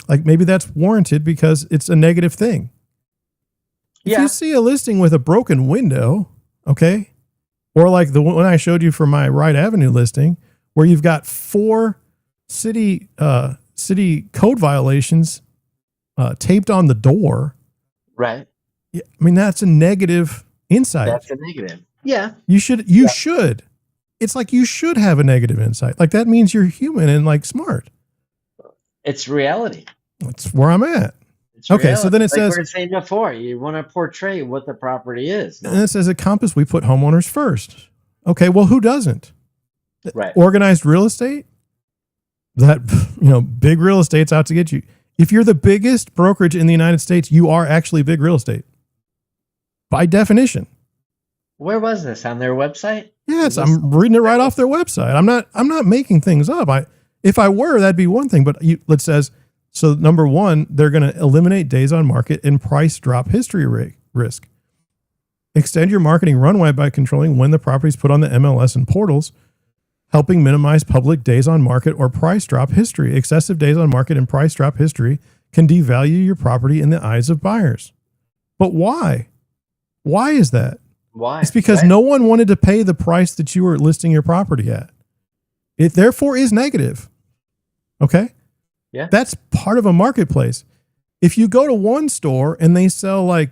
Maybe that's warranted because it's a negative thing. If you see a listing with a broken window, okay, or like the one I showed you for my Wright Avenue listing, where you've got 4 city code violations taped on the door. Right. I mean, that's a negative insight. That's a negative. Yeah. You should. It's like you should have a negative insight. That means you're human and smart. It's reality. That's where I'm at. Okay, reality. So then it says, we were saying before, you want to portray what the property is. And it says at Compass, we put homeowners first. Okay, well, who doesn't? Right. Organized real estate, big real estate's out to get you. If you're the biggest brokerage in the United States, you are actually big real estate by definition. Where was this, on their website? Yes, I'm reading it right off their website. I'm not making things up. If I were, that'd be one thing, but it says, so number one, they're going to eliminate days on market and price drop history risk. Extend your marketing runway by controlling when the property is put on the MLS and portals, helping minimize public days on market or price drop history. Excessive days on market and price drop history can devalue your property in the eyes of buyers. But why? Why is that? Why? It's because no one wanted to pay the price that you were listing your property at. It therefore is negative. Okay? Yeah. That's part of a marketplace. If you go to one store and they sell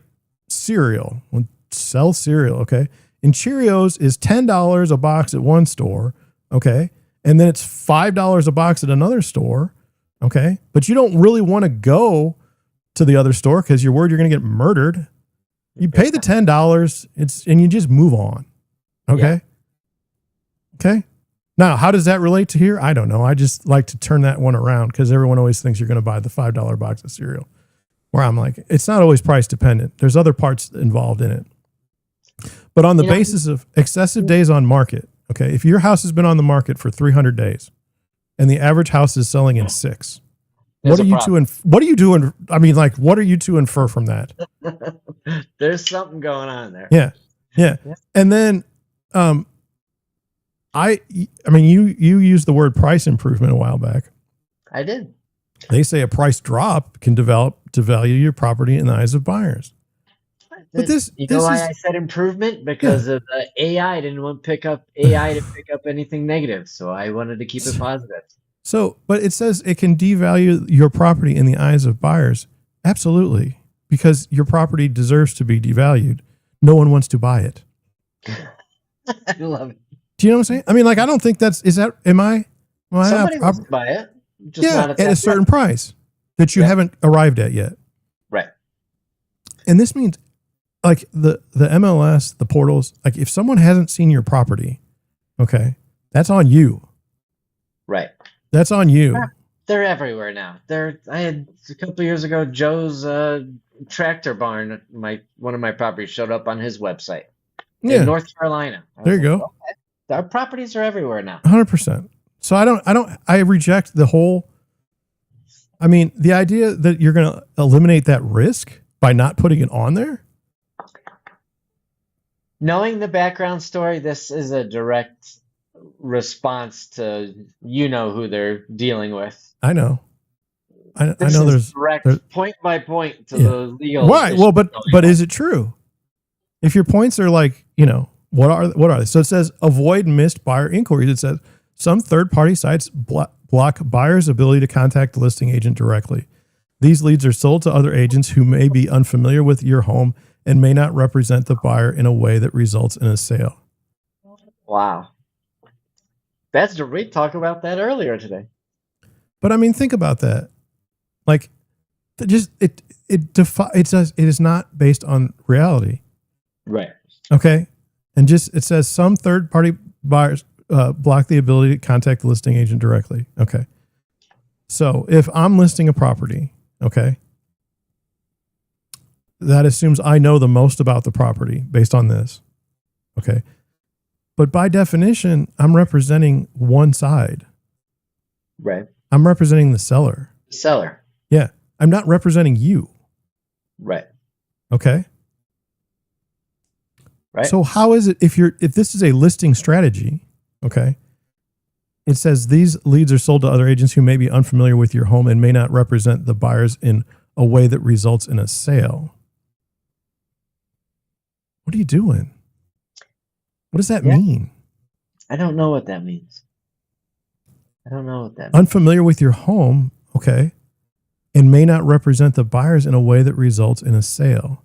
cereal, okay? And Cheerios is $10 a box at one store, okay? And then it's $5 a box at another store, okay? But you don't really want to go to the other store because you're worried you're going to get murdered. You pay the $10, and you just move on, okay? Yeah. Okay? Now, how does that relate to here? I don't know. I just like to turn that one around because everyone always thinks you're going to buy the $5 box of cereal. Where I'm like, it's not always price dependent. There's other parts involved in it. But on the basis of excessive days on market, okay, if your house has been on the market for 300 days and the average house is selling in 6, what are you to infer from that? There's something going on there. Yeah. And then, you used the word price improvement a while back. I did. They say a price drop can devalue your property in the eyes of buyers. But why I said improvement? Because of the AI didn't want to pick up anything negative, so I wanted to keep it positive. So, but it says it can devalue your property in the eyes of buyers. Absolutely. Because your property deserves to be devalued. No one wants to buy it. I love it. Do you know what I'm saying? I mean, like, I don't think am I? Well, Somebody wants to buy it. Just yeah, not at a certain price that you haven't arrived at yet. Right. And this means like the MLS, the portals, like if someone hasn't seen your property, okay, that's on you. Right. That's on you. They're everywhere now. I had a couple of years ago, Joe's tractor barn, one of my properties showed up on his website in North Carolina. There you go. Okay. Our properties are everywhere now. 100%. So I reject the whole, the idea that you're going to eliminate that risk by not putting it on there. Knowing the background story, this is a direct response to who they're dealing with. I know. I know there's point by point to the legal. Right. Well, but is it true? If your points are like, what are they? So it says avoid missed buyer inquiries. It says some third-party sites block buyers' ability to contact the listing agent directly. These leads are sold to other agents who may be unfamiliar with your home and may not represent the buyer in a way that results in a sale. Wow. We talked about that earlier today. But think about that. Like, it is not based on reality. Right. Okay. And it says some third-party buyers block the ability to contact the listing agent directly. Okay. So if I'm listing a property, okay, that assumes I know the most about the property based on this. Okay. But by definition, I'm representing one side. Right. I'm representing the seller. The seller. Yeah. I'm not representing you. Right. Okay. Right. So how is it if this is a listing strategy, okay? It says these leads are sold to other agents who may be unfamiliar with your home and may not represent the buyers in a way that results in a sale. What are you doing? What does that mean? I don't know what that means. Unfamiliar with your home, okay, and may not represent the buyers in a way that results in a sale.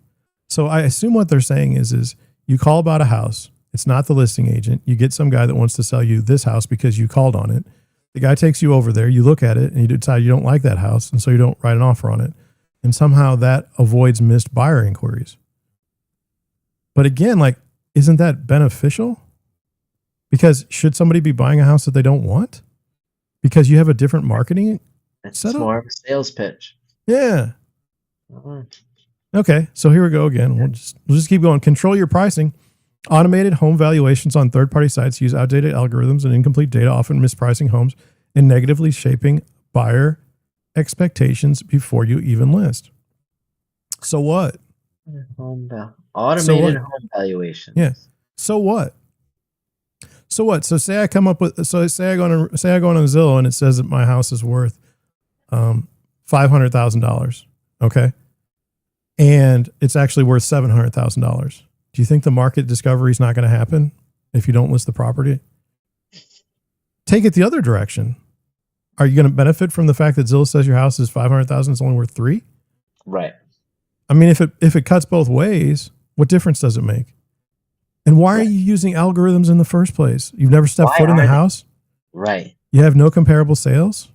So I assume what they're saying is you call about a house. It's not the listing agent. You get some guy that wants to sell you this house because you called on it. The guy takes you over there. You look at it and you decide you don't like that house. And so you don't write an offer on it. And somehow that avoids missed buyer inquiries. But again, isn't that beneficial? Because should somebody be buying a house that they don't want? Because you have a different marketing setup? It's more of a sales pitch. Yeah. Okay, so here we go again. We'll just keep going. Control your pricing. Automated home valuations on third-party sites use outdated algorithms and incomplete data, often mispricing homes and negatively shaping buyer expectations before you even list. So what? Automated home valuations. Yeah. So what? So say I come up with. So say I go on Zillow and it says that my house is worth $500,000. Okay. And it's actually worth $700,000. Do you think the market discovery is not going to happen if you don't list the property? Take it the other direction. Are you going to benefit from the fact that Zillow says your house is $500,000, it's only worth $300,000? Right. If it cuts both ways, what difference does it make? And why are you using algorithms in the first place? You've never stepped foot in the house? Right. You have no comparable sales?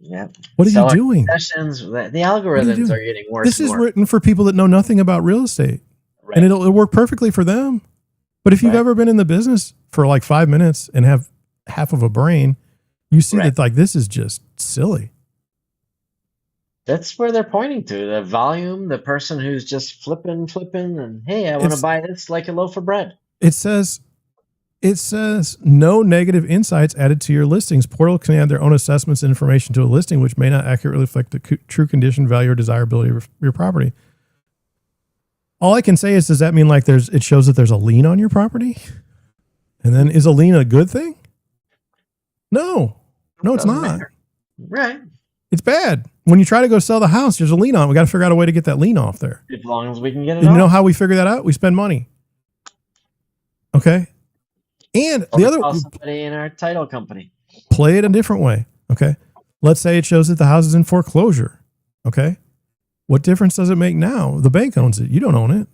Yep. What are you doing? The algorithms are getting worse. This is written for people that know nothing about real estate. Right. And it'll work perfectly for them. But if you've ever been in the business for 5 minutes and have half of a brain, you see that this is just silly. That's where they're pointing to. The volume, the person who's just flipping, and hey, I want to buy this like a loaf of bread. It says no negative insights added to your listings. Portal can add their own assessments and information to a listing, which may not accurately reflect the true condition, value, or desirability of your property. All I can say is, does that mean it shows that there's a lien on your property? And then is a lien a good thing? No, it's not. Matter. Right. It's bad. When you try to go sell the house, there's a lien on it. We got to figure out a way to get that lien off there. As long as we can get it off. You know how we figure that out? We spend money. Okay. And the other, call somebody in our title company. Play it a different way. Okay. Let's say it shows that the house is in foreclosure. Okay. What difference does it make now? The bank owns it. You don't own it.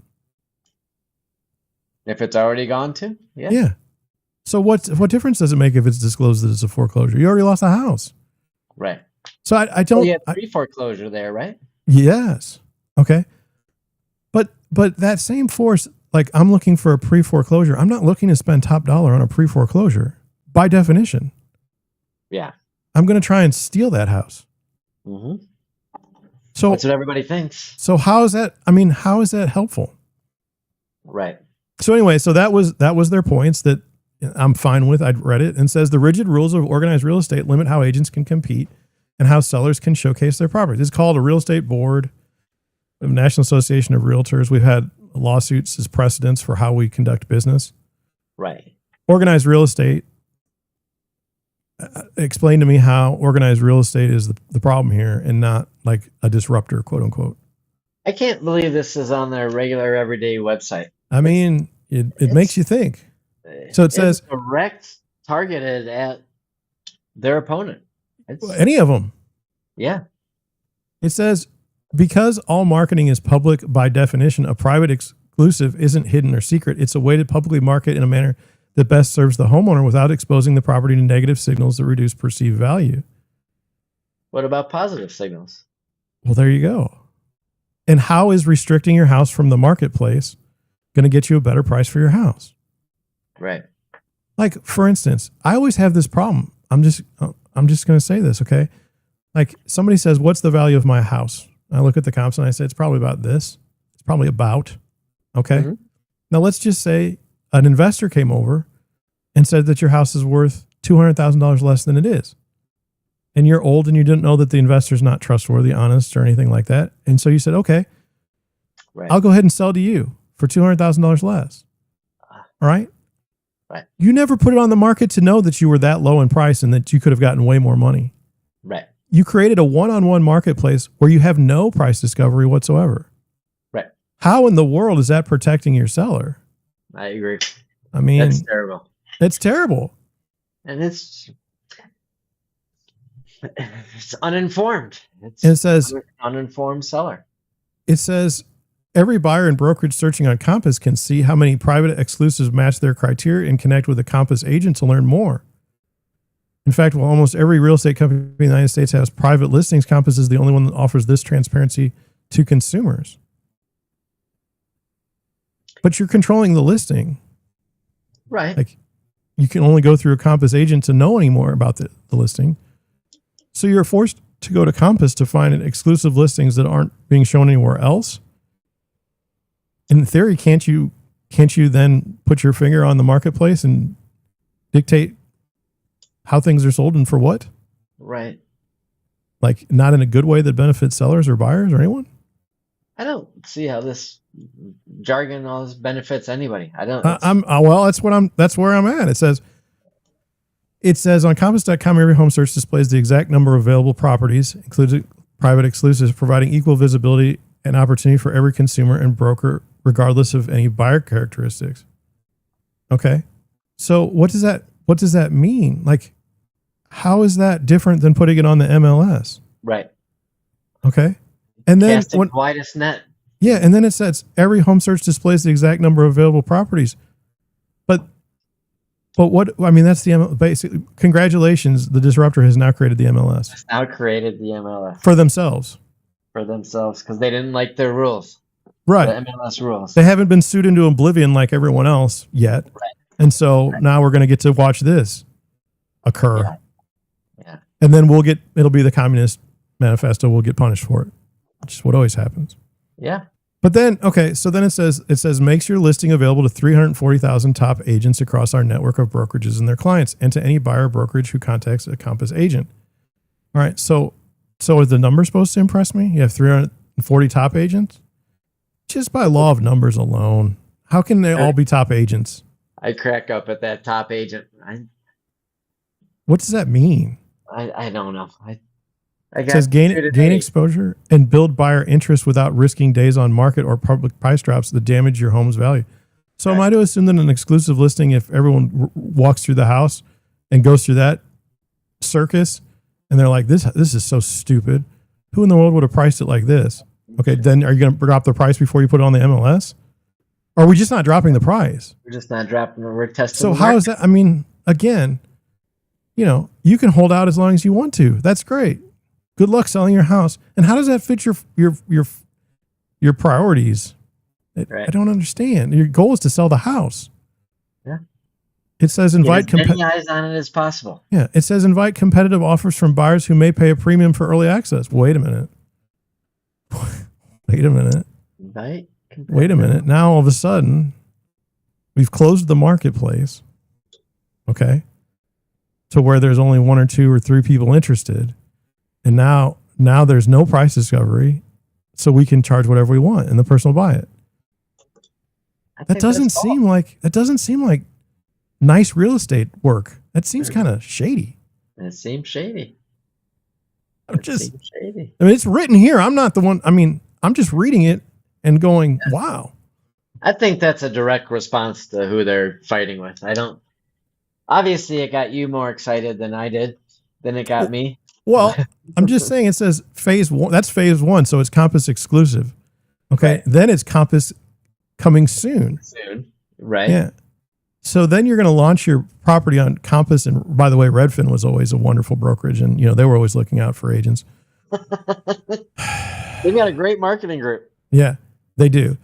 If it's already gone to, yeah. Yeah. So what difference does it make if it's disclosed that it's a foreclosure? You already lost a house. Right. So I don't. Well, you had pre-foreclosure there, right? Yes. Okay. But that same force, like I'm looking for a pre-foreclosure. I'm not looking to spend top dollar on a pre-foreclosure by definition. Yeah. I'm going to try and steal that house. Mm-hmm. So that's what everybody thinks. So how is that? I mean, how is that helpful? Right. So anyway, so that was their points that I'm fine with. I'd read it and says the rigid rules of organized real estate limit how agents can compete and how sellers can showcase their properties. It's called a real estate board, the National Association of Realtors. We've had lawsuits as precedents for how we conduct business. Right. Organized real estate. Explain to me how organized real estate is the problem here and not like a disruptor, quote unquote. I can't believe this is on their regular everyday website. I mean, it makes you think. So it says direct targeted at their opponent. Any of them. Yeah. It says, because all marketing is public by definition, a private exclusive isn't hidden or secret. It's a way to publicly market in a manner that best serves the homeowner without exposing the property to negative signals that reduce perceived value. What about positive signals? Well, there you go. And how is restricting your house from the marketplace going to get you a better price for your house? Right. Like, for instance, I always have this problem. I'm just going to say this, okay? Like somebody says, what's the value of my house? I look at the comps and I say, it's probably about this. It's probably about, okay? Mm-hmm. Now let's just say an investor came over and said that your house is worth $200,000 less than it is. And you're old and you didn't know that the investor's not trustworthy, honest, or anything like that. And so you said, okay, right. I'll go ahead and sell to you for $200,000 less. All right? Right. You never put it on the market to know that you were that low in price and that you could have gotten way more money. Right. You created a one-on-one marketplace where you have no price discovery whatsoever. Right. How in the world is that protecting your seller? I agree. I mean, that's terrible. It's terrible. And it's uninformed. It says uninformed seller. It says every buyer and brokerage searching on Compass can see how many private exclusives match their criteria and connect with a Compass agent to learn more. In fact, while almost every real estate company in the United States has private listings, Compass is the only one that offers this transparency to consumers. But you're controlling the listing. Right. Like you can only go through a Compass agent to know any more about the listing. So you're forced to go to Compass to find exclusive listings that aren't being shown anywhere else. In theory, can't you then put your finger on the marketplace and dictate how things are sold and for what? Right. Like not in a good way that benefits sellers or buyers or anyone? I don't see how this jargon all this benefits anybody. I don't. That's where I'm at. It says on Compass.com, every home search displays the exact number of available properties, including private exclusives, providing equal visibility and opportunity for every consumer and broker, regardless of any buyer characteristics. Okay. So what does that mean? Like, how is that different than putting it on the MLS? Right. Okay. And then widest net. Yeah. And then it says every home search displays the exact number of available properties. But what, I mean, that's the MLS. Basically, congratulations. The disruptor has now created the MLS. It's now created the MLS. For themselves. Because they didn't like their rules. Right. The MLS rules. They haven't been sued into oblivion like everyone else yet. Right. And so now we're going to get to watch this occur. Yeah. And then it'll be the Communist Manifesto. We'll get punished for it, which is what always happens. Yeah. But then, okay, so then it says makes your listing available to 340,000 top agents across our network of brokerages and their clients, and to any buyer brokerage who contacts a Compass agent. All right, so is the number supposed to impress me? You have 340 top agents? Just by law of numbers alone, how can they all be top agents? I crack up at that top agent. What does that mean? I don't know. It says gain exposure and build buyer interest without risking days on market or public price drops that damage your home's value. So am I to assume that an exclusive listing, if everyone walks through the house and goes through that circus, and they're like, this is so stupid. Who in the world would have priced it like this? Okay, then are you going to drop the price before you put it on the MLS? Or are we just not dropping the price? We're just not dropping. We're testing. So how is that? I mean, again, you can hold out as long as you want to. That's great. Good luck selling your house. And how does that fit your priorities? Right. I don't understand. Your goal is to sell the house. Yeah. It says invite Get as many eyes on it as possible. Yeah, it says invite competitive offers from buyers who may pay a premium for early access. Wait a minute. Wait a minute. Wait a minute. Now all of a sudden, we've closed the marketplace. Okay. To where there's only 1 or 2 or 3 people interested. And now there's no price discovery. So we can charge whatever we want and the person will buy it. That doesn't seem like nice real estate work. That seems kind of shady. It seems shady. I mean, it's written here. I'm not the one. I mean, I'm just reading it and going, wow. I think that's a direct response to who they're fighting with. Obviously it got you more excited than I did, than it got me. Well, I'm just saying it says phase 1. That's phase 1. So it's Compass exclusive. Okay. Right. Then it's Compass coming soon. Right. Yeah. So then you're going to launch your property on Compass. And by the way, Redfin was always a wonderful brokerage. And, they were always looking out for agents. They've got a great marketing group. Yeah, they do.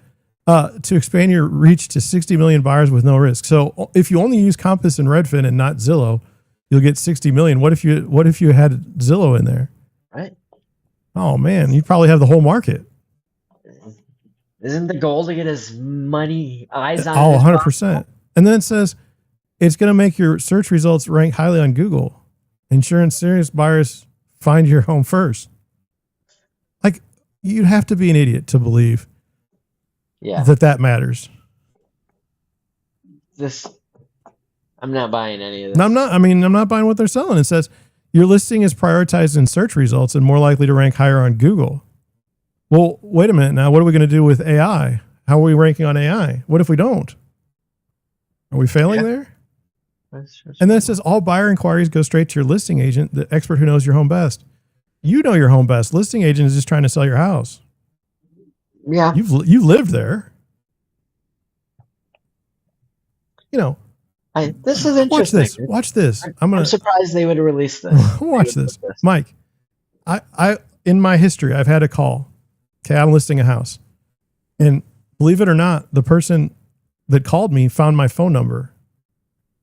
To expand your reach to 60 million buyers with no risk. So if you only use Compass and Redfin and not Zillow, you'll get 60 million. What if you had Zillow in there? Right. Oh man, you'd probably have the whole market. Isn't the goal to get as many eyes on it? 100%. And then it says it's going to make your search results rank highly on Google. Insurance serious buyers find your home first. Like, you'd have to be an idiot to believe that matters. I'm not buying any of this. I'm not buying what they're selling. It says your listing is prioritized in search results and more likely to rank higher on Google. Well, wait a minute now. What are we going to do with AI? How are we ranking on AI? What if we don't? Are we failing there? And then it says all buyer inquiries go straight to your listing agent, the expert who knows your home best. You know your home best. Listing agent is just trying to sell your house. Yeah. You've lived there. This is interesting. Watch this. I'm surprised they would have released this. Watch this. Mike, I in my history, I've had a call. Okay, I'm listing a house. And believe it or not, the person that called me found my phone number,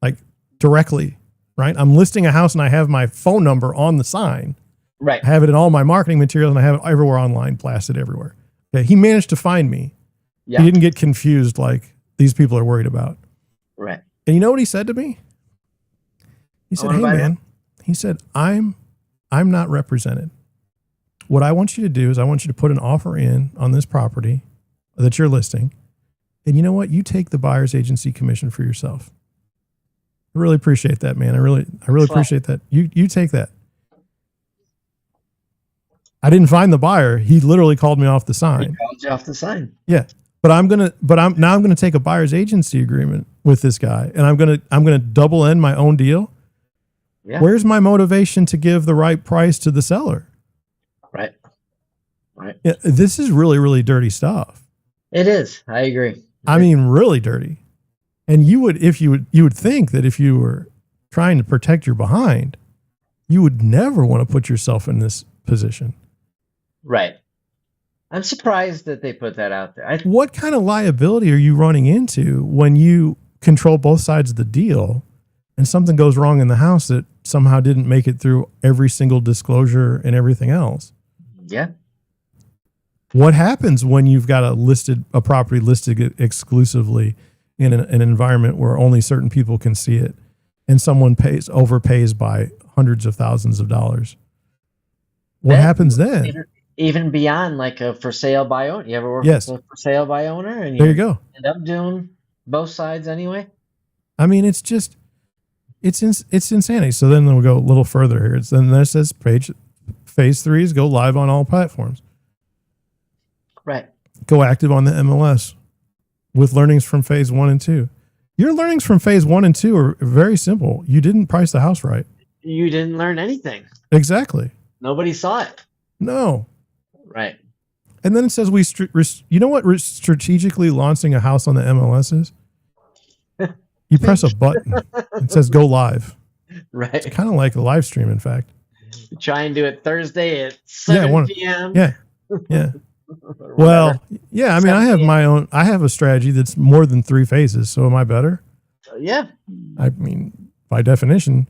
like directly, right? I'm listing a house and I have my phone number on the sign. Right. I have it in all my marketing materials and I have it everywhere online, blasted everywhere. Okay, he managed to find me. Yeah. He didn't get confused like these people are worried about. Right. And you know what he said to me? He said, "Hey man," he said, I'm not represented. What I want you to do is I want you to put an offer in on this property that you're listing. And you know what? You take the buyer's agency commission for yourself. I really appreciate that, man. I really appreciate that. You take that. I didn't find the buyer. He literally called me off the sign. He called you off the sign. Yeah. But I'm going to take a buyer's agency agreement with this guy and I'm going to double in my own deal. Yeah. Where's my motivation to give the right price to the seller? Right. Yeah, this is really, really dirty stuff. It is. I agree. I mean, really dirty. And you would think that if you were trying to protect your behind, you would never want to put yourself in this position. Right. I'm surprised that they put that out there. What kind of liability are you running into when you control both sides of the deal and something goes wrong in the house that somehow didn't make it through every single disclosure and everything else? Yeah. What happens when you've got a property listed exclusively in an environment where only certain people can see it and someone overpays by hundreds of thousands of dollars? What happens then? Even beyond like a for sale by owner. You ever work with a for sale by owner? And there you go. End up doing both sides anyway. I mean, it's insanity. So then we'll go a little further here. Then that says phase 3 is go live on all platforms. Right. Go active on the MLS with learnings from phase 1 and 2. Your learnings from phase 1 and 2 are very simple. You didn't price the house right. you didn't learn anything. Exactly. Nobody saw it. No. Right. And then it says you know what strategically launching a house on the MLS is? You press a button. It says go live. Right. It's kind of like a live stream, in fact. Try and do it Thursday at 7 p.m. Yeah. Yeah. Well, yeah. I mean, I have a strategy that's more than 3 phases. So am I better? Yeah. I mean, by definition.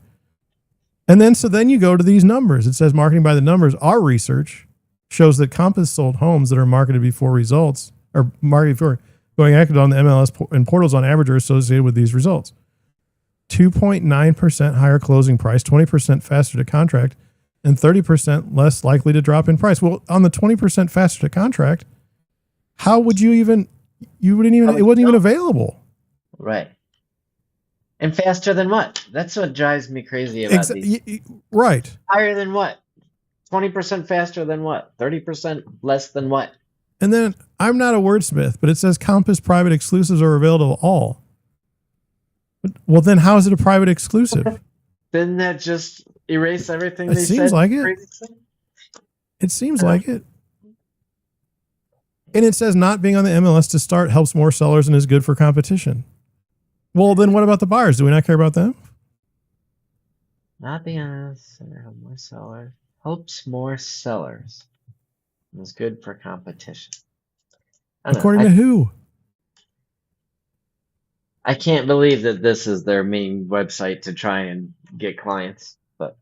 And then you go to these numbers. It says marketing by the numbers. Our research shows that Compass sold homes that are marketed before results or marketed before going active on the MLS and portals on average are associated with these results. 2.9% higher closing price, 20% faster to contract, and 30% less likely to drop in price. Well, on the 20% faster to contract, how would you wouldn't even, it wasn't even available. Right. And faster than what? That's what drives me crazy about these. Right. Higher than what? 20% faster than what? 30% less than what? And then I'm not a wordsmith, but it says Compass private exclusives are available to all. Well, then how is it a private exclusive? Didn't that just erase everything It they seems said? like it. It seems like it. And it says not being on the MLS to start helps more sellers and is good for competition. Well, then what about the buyers? Do we not care about them? Not being on more sellers. Helps more sellers. Is good for competition. According to who? I can't believe that this is their main website to try and get clients, but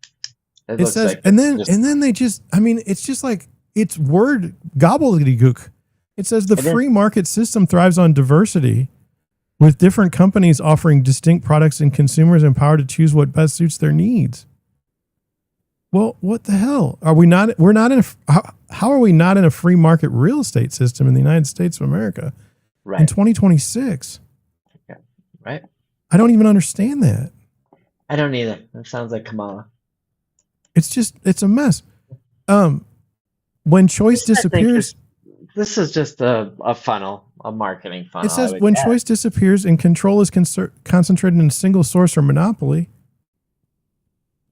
it says, like and then they just, I mean, it's just like, it's word gobbledygook. It says the free market system thrives on diversity with different companies offering distinct products and consumers empowered to choose what best suits their needs. Well, what the hell? We're not in how are we not in a free market real estate system in the United States of America in 2026? Yeah, right. I don't even understand that. I don't either. That sounds like Kamala. It's a mess. When choice disappears, this is just a funnel, a marketing funnel. It says when choice disappears and control is concentrated in a single source or monopoly,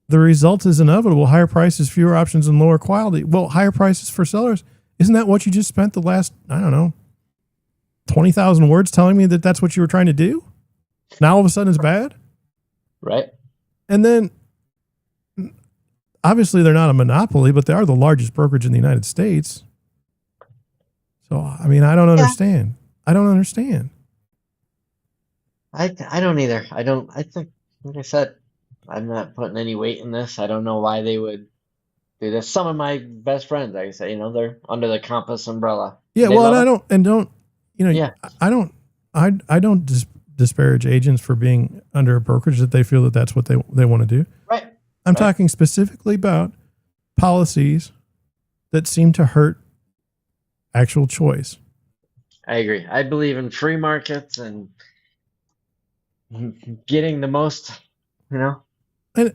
the result is inevitable: higher prices, fewer options, and lower quality. Well, higher prices for sellers. Isn't that what you just spent the last, I don't know, 20,000 words telling me that that's what you were trying to do? Now all of a sudden it's bad? Right. And then, obviously they're not a monopoly, but they are the largest brokerage in the United States. So, I mean, I don't understand. I don't understand. I don't either. I think, like I said, I'm not putting any weight in this. I don't know why they would do this. Some of my best friends, like I say, they're under the Compass umbrella. Yeah, well, I don't disparage agents for being under a brokerage that they feel that that's what they want to do. Right. I'm talking specifically about policies that seem to hurt actual choice. I agree. I believe in free markets and getting the most, And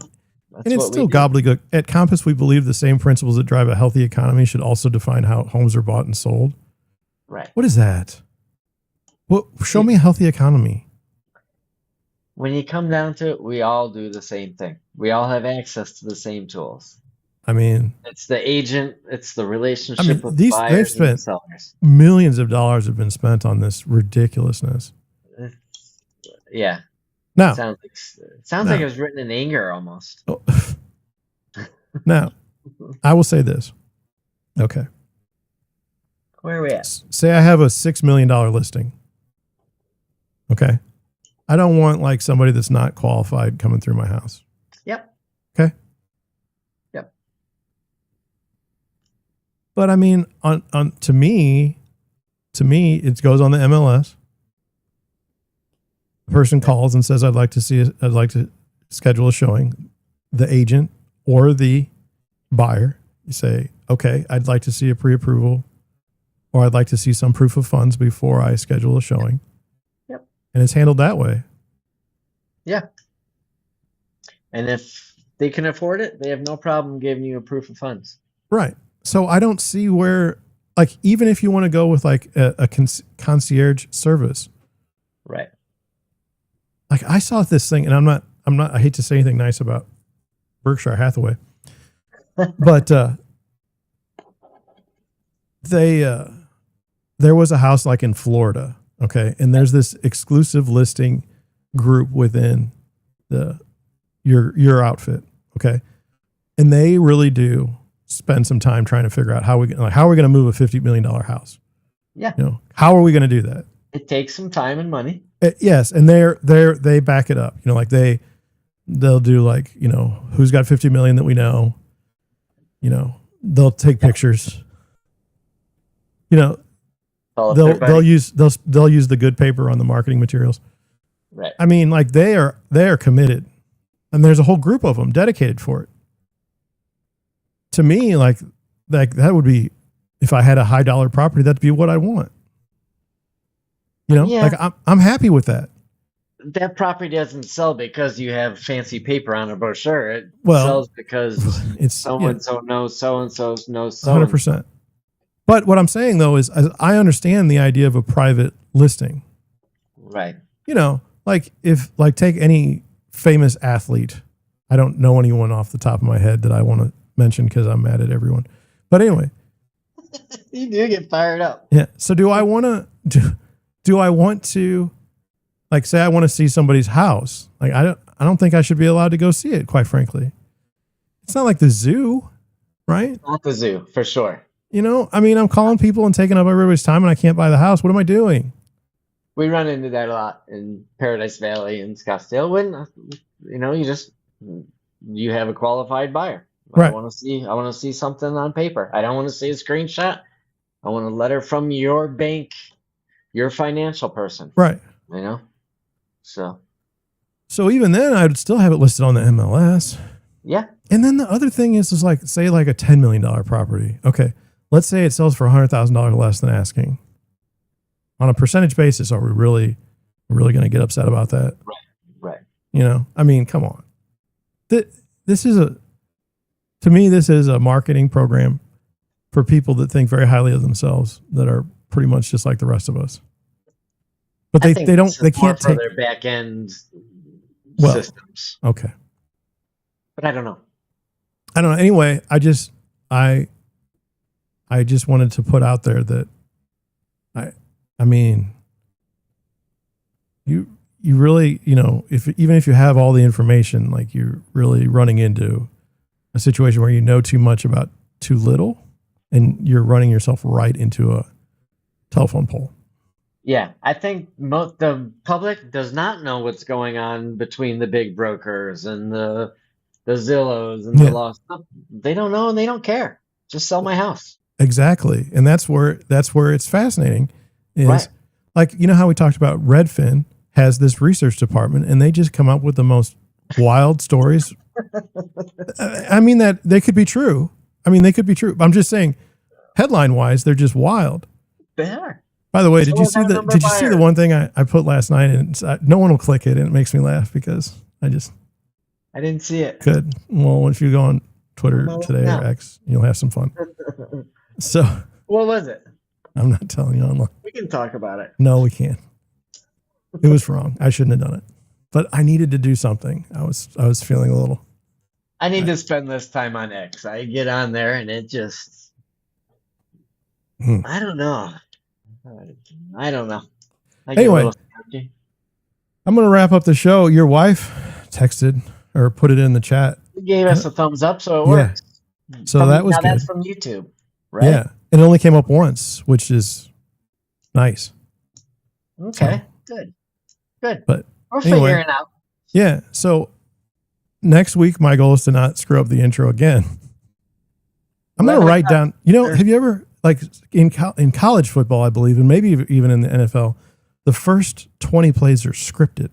it's still gobbledygook. At Compass, we believe the same principles that drive a healthy economy should also define how homes are bought and sold. Right. What is that? Well, show me a healthy economy. When you come down to it, we all do the same thing. We all have access to the same tools. I mean, it's the agent, it's the relationship with buyers and sellers. Millions of dollars have been spent on this ridiculousness. Yeah. Now, it sounds like it was written in anger almost. Oh. Now, I will say this. Okay. Where are we at? Say I have a $6 million listing. Okay. I don't want like somebody that's not qualified coming through my house. Yep. Okay. Yep. But I mean, to me, it goes on the MLS. The person calls and says, I'd like to schedule a showing. The agent or the buyer, you say, okay, I'd like to see a pre-approval, or I'd like to see some proof of funds before I schedule a showing. Yep. And it's handled that way. Yeah. And if they can afford it, they have no problem giving you a proof of funds. Right. So I don't see where, like, even if you want to go with like a concierge service. Right. Like I saw this thing, and I hate to say anything nice about Berkshire Hathaway. But there was a house like in Florida, okay, and there's this exclusive listing group within your outfit, okay, and they really do spend some time trying to figure out how are we going to move a $50 million house. Yeah. How are we going to do that? It takes some time and money. Yes, and they back it up. They'll do who's got 50 million that we know. They'll take pictures. They'll use the good paper on the marketing materials. Right. I mean, they are committed, and there's a whole group of them dedicated for it. To me, that would be, if I had a high dollar property, that'd be what I want. I'm happy with that. That property doesn't sell because you have fancy paper on a brochure. It sells because so-and-so knows so-and-so knows so-and-so. 100%. But what I'm saying, though, is I understand the idea of a private listing. Right. Take any famous athlete. I don't know anyone off the top of my head that I want to mention because I'm mad at everyone. But anyway. You do get fired up. Yeah. So do I want to say I want to see somebody's house? I don't think I should be allowed to go see it, quite frankly. It's not like the zoo, right? Not the zoo, for sure. I'm calling people and taking up everybody's time, and I can't buy the house. What am I doing? We run into that a lot in Paradise Valley and Scottsdale when, you have a qualified buyer. Right. I want to see something on paper. I don't want to see a screenshot. I want a letter from your bank, your financial person. Right. So even then, I would still have it listed on the MLS. Yeah. And then the other thing is say a $10 million property. Okay. Let's say it sells for $100,000 less than asking. On a percentage basis, are we really going to get upset about that? Right. Come on. This is a marketing program for people that think very highly of themselves, that are pretty much just like the rest of us. But they can't take their back end systems. Okay. But I don't know. Anyway, I just wanted to put out there that you really, even if you have all the information, you're really running into a situation where you know too much about too little, and you're running yourself right into a telephone pole. Yeah, I think the public does not know what's going on between the big brokers and the Zillows and the Lost. They don't know, and they don't care. Just sell my house. Exactly, and that's where it's fascinating. Is how we talked about Redfin has this research department, and they just come up with the most wild stories. That they could be true. They could be true. I'm just saying, headline wise, they're just wild. They are. By the way, did you see the one thing I put last night? And no one will click it, and it makes me laugh because I didn't see it. Good. Well, if you go on Twitter today or X, you'll have some fun. So, what was it? I'm not telling you online. We can talk about it. No, we can't. It was wrong. I shouldn't have done it, but I needed to do something. I was feeling a little. I need to spend this time on X. I get on there and it just. I don't know. Anyway, I'm going to wrap up the show. Your wife texted or put it in the chat. She gave us a thumbs up, so it works. So that was good. That's from YouTube, right? Yeah, it only came up once, which is nice. Okay, good. But we're figuring out. Yeah. So next week, my goal is to not screw up the intro again. I'm going to write down. Have you ever in college football, I believe, and maybe even in the NFL, the first 20 plays are scripted.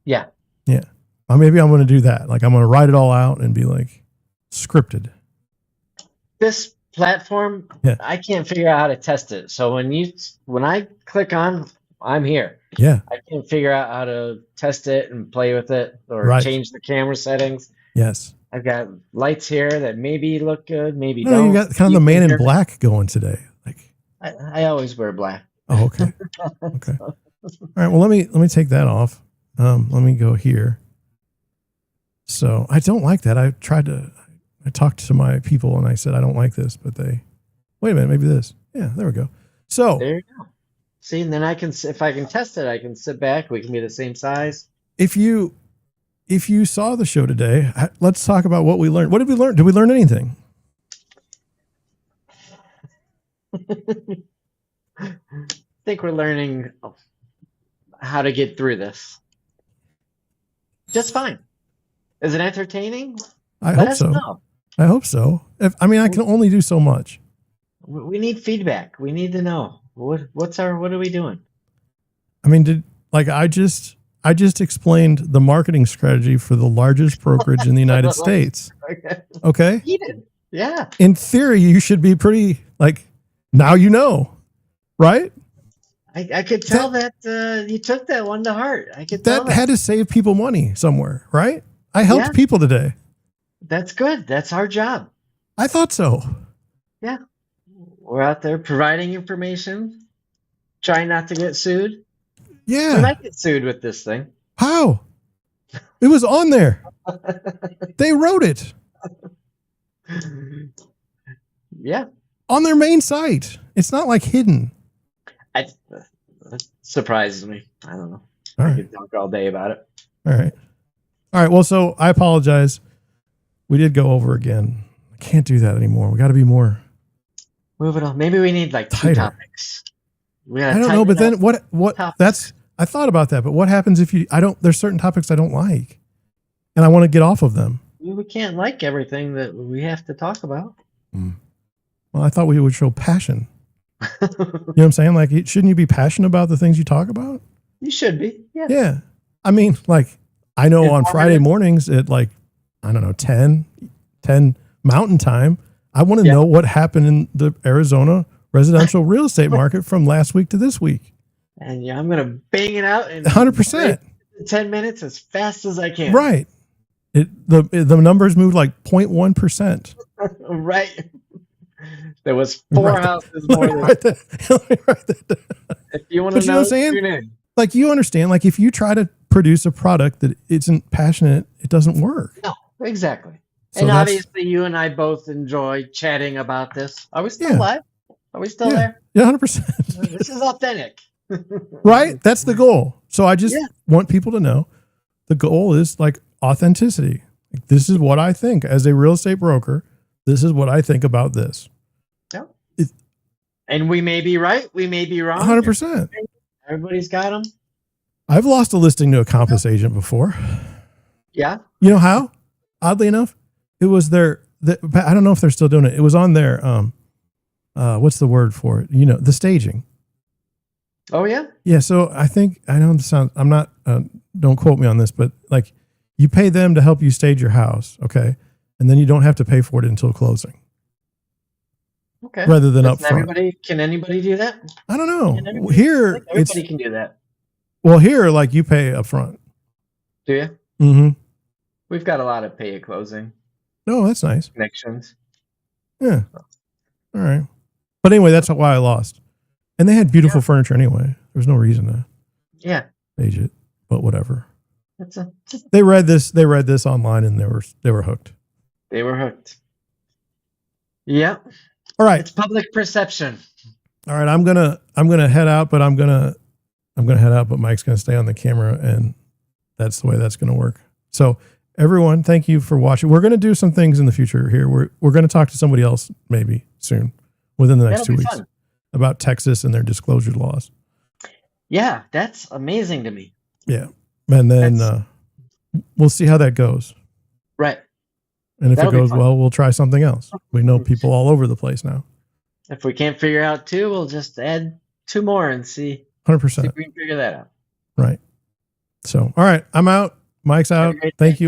Yeah. Yeah. Or maybe I'm going to do that. I'm going to write it all out and be scripted. This platform, I can't figure out how to test it. So when I click on, I'm here. Yeah. I can't figure out how to test it and play with it or change the camera settings. Yes. I've got lights here that maybe look good, maybe don't. You got kind of the Man in Black going today. I always wear black. Oh, okay. Okay. All right. Well, let me take that off. Let me go here. So I don't like that. I talked to my people and I said, I don't like this, but wait a minute, maybe this. Yeah, there we go. So There you go. See, and then if I can test it, I can sit back. We can be the same size. if you saw the show today, let's talk about what we learned. What did we learn? Did we learn anything? I think we're learning how to get through this. Just fine. Is it entertaining? I Let hope us so. know. I hope so. I can only do so much. We need feedback. We need to know what are we doing? I mean, I just explained the marketing strategy for the largest brokerage in the United States. Okay. Yeah. In theory, you should be pretty now you know, right? I could tell that you took that one to heart. I could tell that had to save people money somewhere, right? I helped people today. That's good. That's our job. I thought so. Yeah. We're out there providing information, trying not to get sued. Yeah. We might get sued with this thing. How? It was on there. They wrote it. Yeah. On their main site. It's not hidden. That surprises me. I don't know. All I right. could talk all day about it. All right. Well, so I apologize. We did go over again. I can't do that anymore. We got to be more. Moving on. Maybe we need two tighter topics. I don't know, but then what topics. I thought about that, but what happens if there's certain topics I don't like and I want to get off of them. We can't like everything that we have to talk about. Well, I thought we would show passion. You know what I'm saying? Shouldn't you be passionate about the things you talk about? You should be. Yeah. Yeah. I mean, I know on Friday mornings at 10 Mountain Time, I want to know what happened in the Arizona residential real estate market from last week to this week. And I'm going to bang it out in 100%. 10 minutes as fast as I can. Right. The numbers moved 0.1%. Right. There was 4 houses more than if you want to know, you know what I'm saying? tune in. You understand, if you try to produce a product that isn't passionate, it doesn't work. No, exactly. So and obviously you and I both enjoy chatting about this. Are we still live? Are we still there? Yeah, 100%. This is authentic. Right? That's the goal. So I just want people to know the goal is authenticity. This is what I think as a real estate broker. This is what I think about this. Yeah. And we may be right. We may be wrong. 100%. Everybody's got them. I've lost a listing to a Compass agent before. Yeah. You know how? Oddly enough, it was I don't know if they're still doing it. It was on their, what's the word for it? The staging. Oh yeah. Yeah. So I know this sounds, I'm not, don't quote me on this, but you pay them to help you stage your house. Okay. And then you don't have to pay for it until closing. Okay. Rather than upfront. Can anybody do that? I don't know. Here, everybody can do that. Well, here, you pay upfront. Do you? Mm-hmm. We've got a lot of pay at closing. Oh, that's nice. Connections. Yeah. All right. But anyway, that's why I lost. And they had beautiful furniture anyway. There's no reason to stage it, but whatever. They read this online and they were hooked. They were hooked. Yeah. All right. It's public perception. All right. I'm gonna head out, but but Mike's gonna stay on the camera, and that's the way that's gonna work. So everyone, thank you for watching. We're gonna do some things in the future here. We're gonna talk to somebody else maybe soon, within the next 2 weeks, about Texas and their disclosure laws. Yeah, that's amazing to me. Yeah. And then we'll see how that goes. Right. And if it goes well, we'll try something else. We know people all over the place now. If we can't figure out 2, we'll just add 2 more and see. 100%. See if we can figure that out. Right. So, all right, I'm out. Mike's out. Thank you.